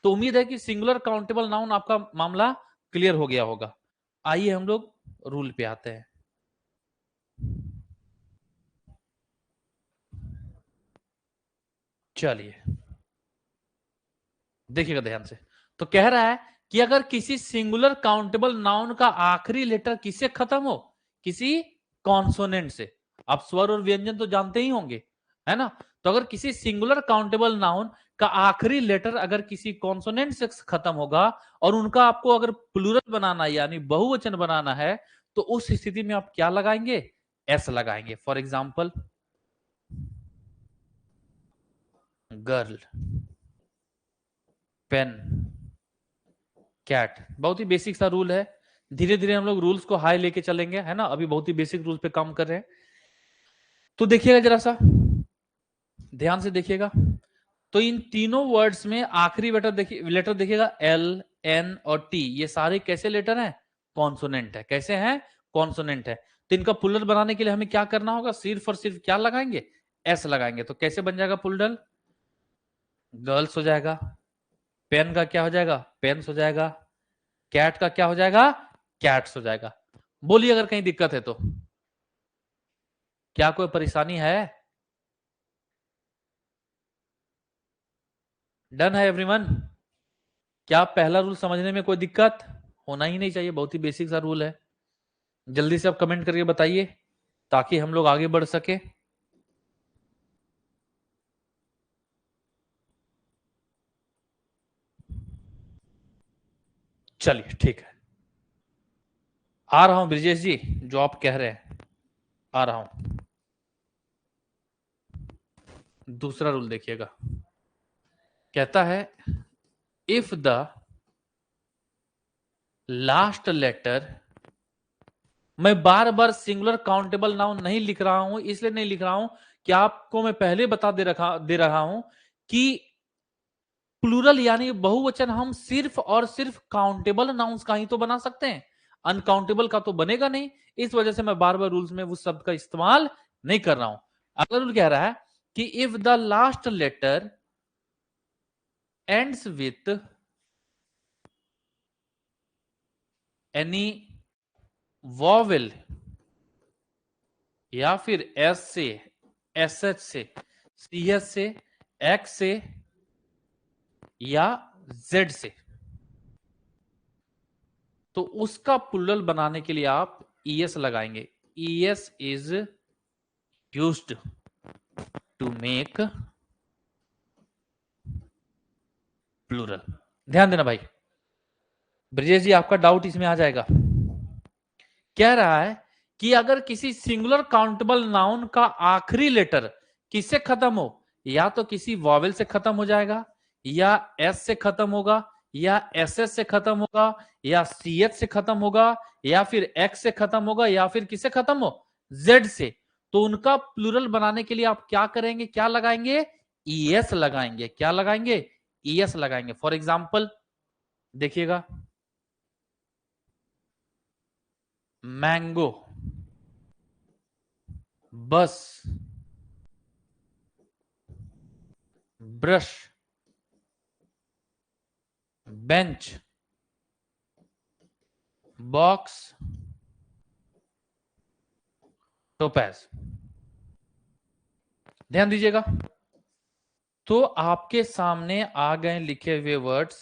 तो उम्मीद है कि सिंगुलर काउंटेबल नाउन आपका मामला क्लियर हो गया होगा। आइए हम लोग रूल पे आते हैं। चलिए देखिएगा ध्यान से। तो कह रहा है कि अगर किसी सिंगुलर काउंटेबल नाउन का आखिरी लेटर किससे खत्म हो, किसी कॉन्सोनेंट से। आप स्वर और व्यंजन तो जानते ही होंगे, है ना? तो अगर किसी सिंगुलर काउंटेबल नाउन का आखिरी लेटर अगर किसी कॉन्सोनेंट से खत्म होगा और उनका आपको अगर प्लूरल बनाना यानी बहुवचन बनाना है, तो उस स्थिति में आप क्या लगाएंगे, एस लगाएंगे। For example girl, pen, cat. बहुत ही बेसिक सा रूल है, धीरे धीरे हम लोग रूल्स को हाई लेके चलेंगे, है ना? अभी बहुत ही बेसिक रूल पे काम कर रहे हैं। तो देखिएगा जरा सा ध्यान से देखिएगा। तो इन तीनों वर्ड्स में आखिरी लेटर देखिएगा, एल, एन और टी, ये सारे कैसे लेटर हैं, कॉन्सोनेंट है। कैसे हैं, कॉन्सोनेंट है। तो इनका पुलर बनाने के लिए हमें क्या करना होगा, सिर्फ और सिर्फ क्या लगाएंगे, एस लगाएंगे। तो कैसे बन जाएगा पुलर, गर्ल्स हो जाएगा, पेन का क्या हो जाएगा, पेन्स हो जाएगा, कैट का क्या हो जाएगा, कैट्स हो जाएगा। बोलिए अगर कहीं दिक्कत है तो, क्या कोई परेशानी है? डन है एवरीवन? क्या पहला रूल समझने में कोई दिक्कत होना ही नहीं चाहिए, बहुत ही बेसिक सा रूल है। जल्दी से आप कमेंट करके बताइए ताकि हम लोग आगे बढ़ सके। चलिए ठीक है, आ रहा हूं ब्रिजेश जी, जो आप कह रहे हैं आ रहा हूं। दूसरा रूल देखिएगा, कहता है इफ द लास्ट लेटर, मैं बार बार सिंगुलर काउंटेबल नाउन नहीं लिख रहा हूं, इसलिए नहीं लिख रहा हूं कि आपको मैं पहले बता दे रहा हूं कि प्लूरल यानी बहुवचन हम सिर्फ और सिर्फ काउंटेबल नाउन्स का ही तो बना सकते हैं, अनकाउंटेबल का तो बनेगा नहीं। इस वजह से मैं बार बार रूल्स में उस शब्द का इस्तेमाल नहीं कर रहा हूं। अगला रूल कह रहा है कि if the last letter ends with any vowel या फिर एस से, एस एच से, सी एस से, एक्स से या जेड से, तो उसका प्लूरल बनाने के लिए आप ईएस लगाएंगे। ES is used to make plural. ध्यान देना भाई, ब्रजेश जी आपका डाउट इसमें आ जाएगा। कह रहा है कि अगर किसी सिंगुलर काउंटेबल नाउन का आखिरी लेटर किससे खत्म हो, या तो किसी वॉवेल से खत्म हो जाएगा, या एस से खत्म होगा, या एस एस से खत्म होगा, या सी एच से खत्म होगा, या फिर एक्स से खत्म होगा, या फिर किससे खत्म हो, जेड से, तो उनका प्लूरल बनाने के लिए आप क्या करेंगे, क्या लगाएंगे, ईएस लगाएंगे। क्या लगाएंगे, ईएस लगाएंगे। फॉर एग्जाम्पल देखिएगा, मैंगो, बस, ब्रश, बेंच, बॉक्स, टोपैज। ध्यान दीजिएगा, तो आपके सामने आ गए लिखे हुए वर्ड्स,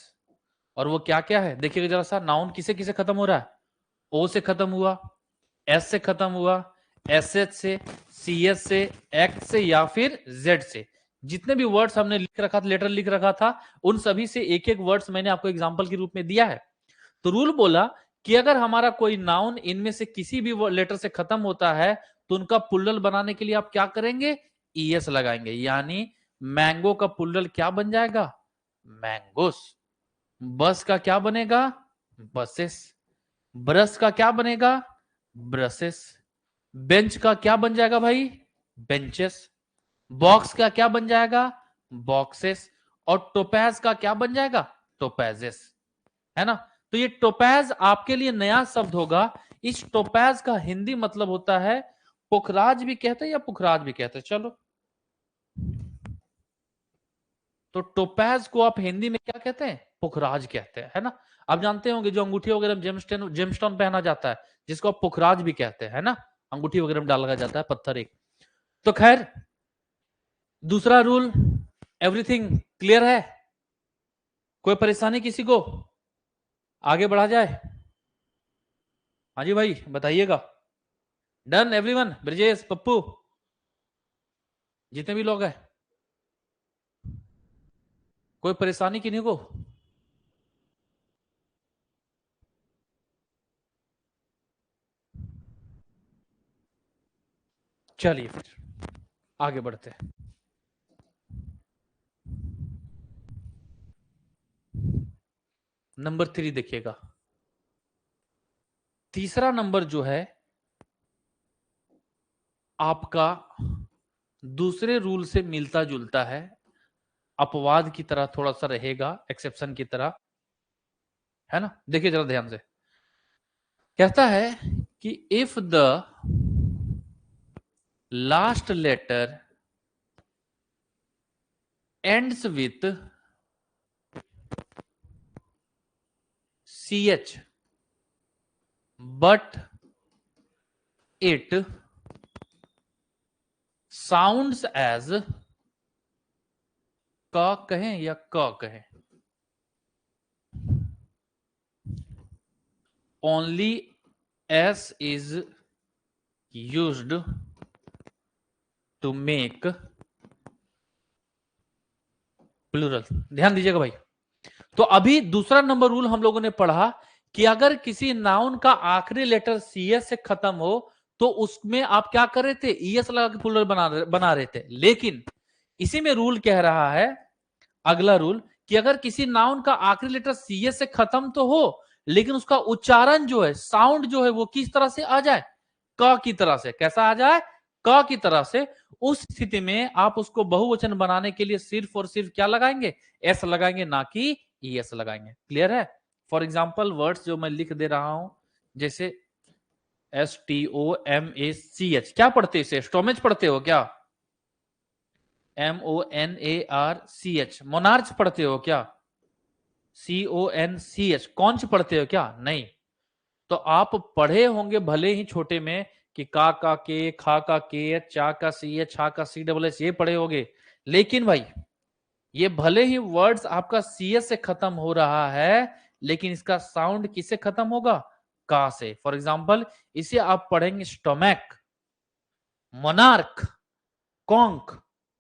और वो क्या क्या है देखिएगा जरा सा। नाउन किसे किसे खत्म हो रहा है, ओ से खत्म हुआ, एस से खत्म हुआ, एस एच से, सी एस से, एक्स से या फिर जेड से। जितने भी वर्ड्स हमने लिख रखा था, लेटर लिख रखा था, उन सभी से एक एक वर्ड्स मैंने आपको एग्जाम्पल के रूप में दिया है। तो रूल बोला कि अगर हमारा कोई नाउन इनमें से किसी भी लेटर से खत्म होता है, तो उनका पुल्लल बनाने के लिए आप क्या करेंगे, ईएस लगाएंगे। यानी मैंगो का पुल्लल क्या बन जाएगा, मैंगोस। बस का क्या बनेगा, बसेस। ब्रश का क्या बनेगा, ब्रशेस। बेंच का क्या बन जाएगा भाई, बेंचेस। बॉक्स का क्या बन जाएगा, बॉक्सेस। और टोपैज का क्या बन जाएगा, टोपैजेस। है ना? तो ये टोपैज आपके लिए नया शब्द होगा। इस टोपैज का हिंदी मतलब होता है पुखराज भी कहते हैं या पुखराज भी कहते हैं। चलो, तो टोपैज को आप हिंदी में क्या कहते हैं? पुखराज कहते हैं, है ना। आप जानते होंगे जो अंगूठी वगैरह जेमस्टोन पहना जाता है, जिसको आप पुखराज भी कहते हैं, है ना। अंगूठी वगैरह में डाला जाता है पत्थर एक। तो खैर, दूसरा रूल, एवरीथिंग क्लियर है? कोई परेशानी किसी को? आगे बढ़ा जाए? हाँ जी भाई, बताइएगा। Done everyone? ब्रजेश, पप्पू, जितने भी लोग हैं, कोई परेशानी किन्हीं को? चलिए फिर आगे बढ़ते हैं। नंबर 3 देखिएगा। तीसरा नंबर जो है आपका दूसरे रूल से मिलता जुलता है, अपवाद की तरह थोड़ा सा रहेगा, एक्सेप्शन की तरह, है ना। देखिए जरा ध्यान से, कहता है कि if the last letter ends with CH but it sounds as का कहें या क कहें, only S is used to make plural. ध्यान दीजिएगा भाई। तो अभी दूसरा नंबर रूल हम लोगों ने पढ़ा कि अगर किसी नाउन का आखिरी लेटर CS से खत्म हो तो उसमें आप क्या कर रहे थे? ES लगा के प्लूरल बना रहे थे। लेकिन इसी में रूल कह रहा है, अगला रूल, कि अगर किसी नाउन का आखिरी लेटर CS से खत्म तो हो, लेकिन उसका उच्चारण जो है, साउंड जो है, वो किस तरह से आ जाए? क की तरह से। कैसा आ जाए? क की तरह से। उस स्थिति में आप उसको बहुवचन बनाने के लिए सिर्फ और सिर्फ क्या लगाएंगे? S लगाएंगे, ना कि ES लगाएंगे। क्लियर है? फॉर एग्जाम्पल वर्ड्स जो मैं लिख दे रहा हूं, जैसे STOMACH, क्या पढ़ते इसे? स्टोमेच पढ़ते हो क्या? MONARCH। मोनार्च पढ़ते हो क्या? CONCH। कौन पढ़ते हो क्या? नहीं। तो आप पढ़े होंगे भले ही छोटे में कि का के, खा का के, चा का सी, छा का CSS, ये पढ़े होंगे। लेकिन भाई ये भले ही वर्ड्स आपका CS से खत्म हो रहा है, लेकिन इसका साउंड किससे खत्म होगा? का से। फॉर एग्जाम्पल इसे आप पढ़ेंगे स्टोमैक, मोनार्क, कॉन्क।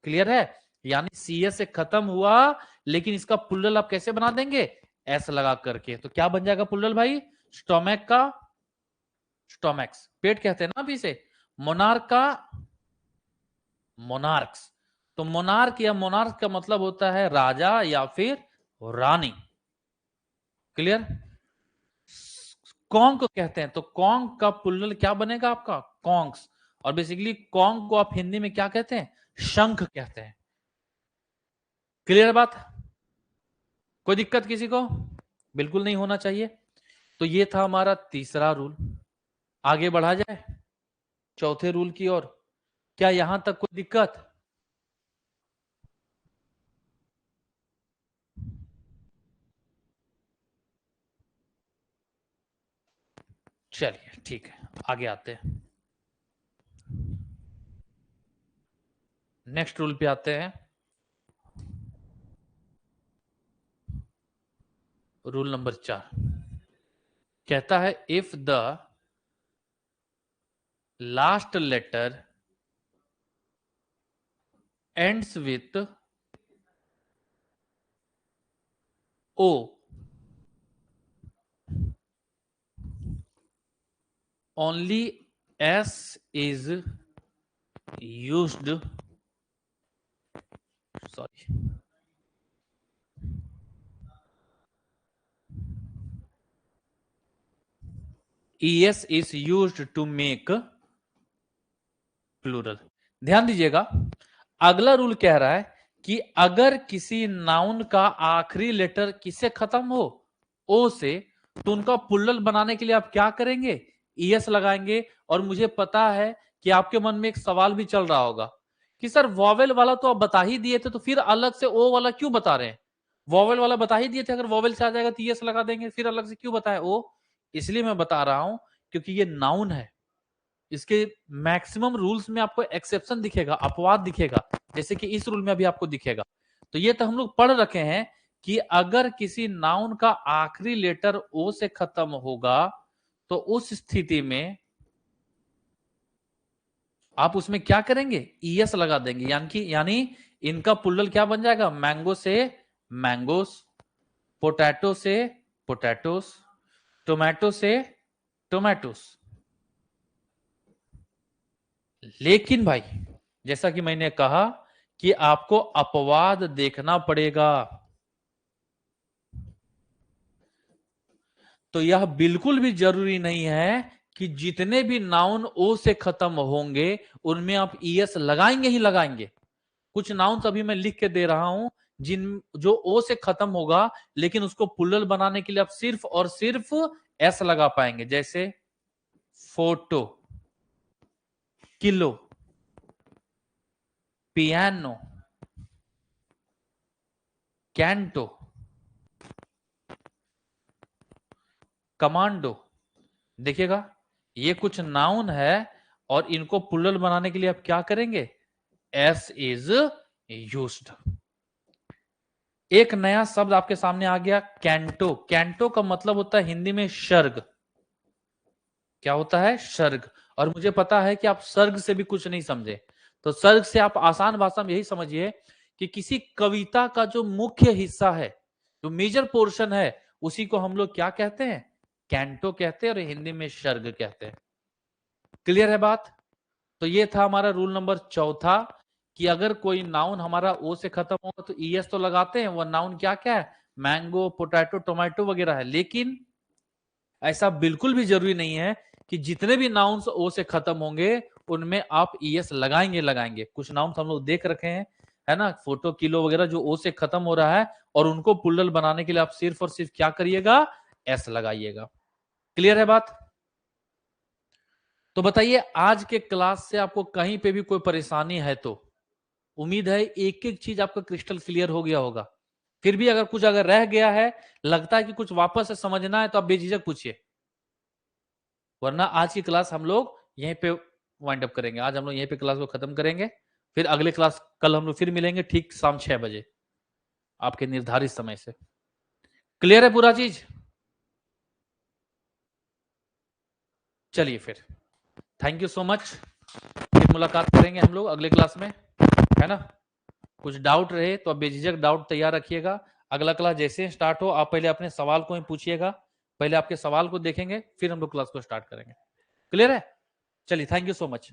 क्लियर है? यानी CS से खत्म हुआ, लेकिन इसका पुल्लल आप कैसे बना देंगे? S लगा करके। तो क्या बन जाएगा पुल्लल भाई? स्टोमैक का स्टोमैक्स, पेट कहते हैं ना अभी इसे। मोनार्क का मोनार्क्स। तो मोनार्क या मोनार्क का मतलब होता है राजा या फिर रानी। क्लियर? कॉन्क कहते हैं, तो कॉन्क का पुल्लल क्या बनेगा आपका? कॉन्क्स। और बेसिकली कॉन्क को आप हिंदी में क्या कहते हैं? शंख कहते हैं। क्लियर बात? कोई दिक्कत किसी को? बिल्कुल नहीं होना चाहिए। तो ये था हमारा तीसरा रूल। आगे बढ़ा जाए चौथे रूल की ओर। क्या यहां तक कोई दिक्कत? चलिए ठीक है, आगे आते हैं। नेक्स्ट रूल पे आते हैं। रूल नंबर 4 कहता है if the last letter ends with O, only S is used, sorry, ES is used to make plural. ध्यान दीजिएगा, अगला रूल कह रहा है कि अगर किसी नाउन का आखिरी लेटर किससे खत्म हो? O से, तो उनका पुल्लल बनाने के लिए आप क्या करेंगे, ईएस लगाएंगे। और मुझे पता है कि आपके मन में एक सवाल भी चल रहा होगा कि सर वॉवेल वाला तो आप बता ही दिए थे, तो फिर अलग से ओ वाला क्यों बता रहे हैं? वॉवेल वाला बता ही दिए थे, अगर वॉवेल से आ जाएगा तो ईएस लगा देंगे, फिर अलग से क्यों बताए ओ? इसलिए मैं बता रहा हूं क्योंकि ये नाउन है, इसके मैक्सिमम रूल्स में आपको एक्सेप्शन दिखेगा, अपवाद दिखेगा, जैसे कि इस रूल में भी आपको दिखेगा। तो ये तो हम लोग पढ़ रखे हैं कि अगर किसी नाउन का आखिरी लेटर ओ से खत्म होगा तो उस स्थिति में आप उसमें क्या करेंगे, ईएस लगा देंगे। यानी इनका पुल्लल क्या बन जाएगा, मैंगो से मैंगोस, पोटैटो से पोटैटोस, टोमेटो से टोमेटोस। लेकिन भाई जैसा कि मैंने कहा कि आपको अपवाद देखना पड़ेगा। तो यह बिल्कुल भी जरूरी नहीं है कि जितने भी नाउन ओ से खत्म होंगे उनमें आप ईएस लगाएंगे ही लगाएंगे। कुछ नाउन अभी मैं लिख के दे रहा हूं जिन जो ओ से खत्म होगा, लेकिन उसको पुल्लल बनाने के लिए आप सिर्फ और सिर्फ एस लगा पाएंगे, जैसे photo, kilo, piano, canto, commando. देखिएगा ये कुछ नाउन है और इनको पुल्लल बनाने के लिए आप क्या करेंगे, एस इज यूज्ड। एक नया शब्द आपके सामने आ गया, कैंटो। कैंटो का मतलब होता है हिंदी में सर्ग। क्या होता है, सर्ग। और मुझे पता है कि आप सर्ग से भी कुछ नहीं समझे, तो सर्ग से आप आसान भाषा में यही समझिए कि किसी कविता का जो मुख्य हिस्सा है, जो मेजर पोर्शन है, उसी को हम लोग क्या कहते हैं, कैंटो कहते हैं, और हिंदी में सर्ग कहते हैं। क्लियर है बात? तो ये था हमारा रूल नंबर चौथा कि अगर कोई नाउन हमारा ओ से खत्म होगा तो ईएस तो लगाते हैं। वो नाउन क्या क्या है, मैंगो, पोटैटो, टोमेटो वगैरह है। लेकिन ऐसा बिल्कुल भी जरूरी नहीं है कि जितने भी नाउन्स ओ से खत्म होंगे उनमें आप ईएस लगाएंगे लगाएंगे। कुछ नाउन्स हम लोग देख रखे हैं, है ना, फोटो, किलो वगैरह, जो ओ से खत्म हो रहा है, और उनको पुल्लल बनाने के लिए आप सिर्फ और सिर्फ क्या करिएगा, एस लगाइएगा। क्लियर है बात? तो बताइए आज के क्लास से आपको कहीं पे भी कोई परेशानी है तो उम्मीद है एक एक चीज आपका क्रिस्टल क्लियर हो गया होगा। फिर भी अगर कुछ अगर रह गया है, लगता है कि कुछ वापस से समझना है, तो आप बेझिझक पूछिए, वरना आज की क्लास हम लोग यहीं पे वाइंड अप करेंगे। आज हम लोग यहीं पे क्लास को खत्म करेंगे। फिर अगले क्लास कल हम लोग फिर मिलेंगे ठीक शाम 6 बजे आपके निर्धारित समय से। क्लियर है पूरा चीज? चलिए फिर, थैंक यू सो मच। फिर मुलाकात करेंगे हम लोग अगले क्लास में, है ना। कुछ डाउट रहे तो आप बेझिझक डाउट तैयार रखिएगा। अगला क्लास जैसे स्टार्ट हो आप पहले अपने सवाल को ही पूछिएगा, पहले आपके सवाल को देखेंगे फिर हम लोग क्लास को स्टार्ट करेंगे। क्लियर है? चलिए, थैंक यू सो मच।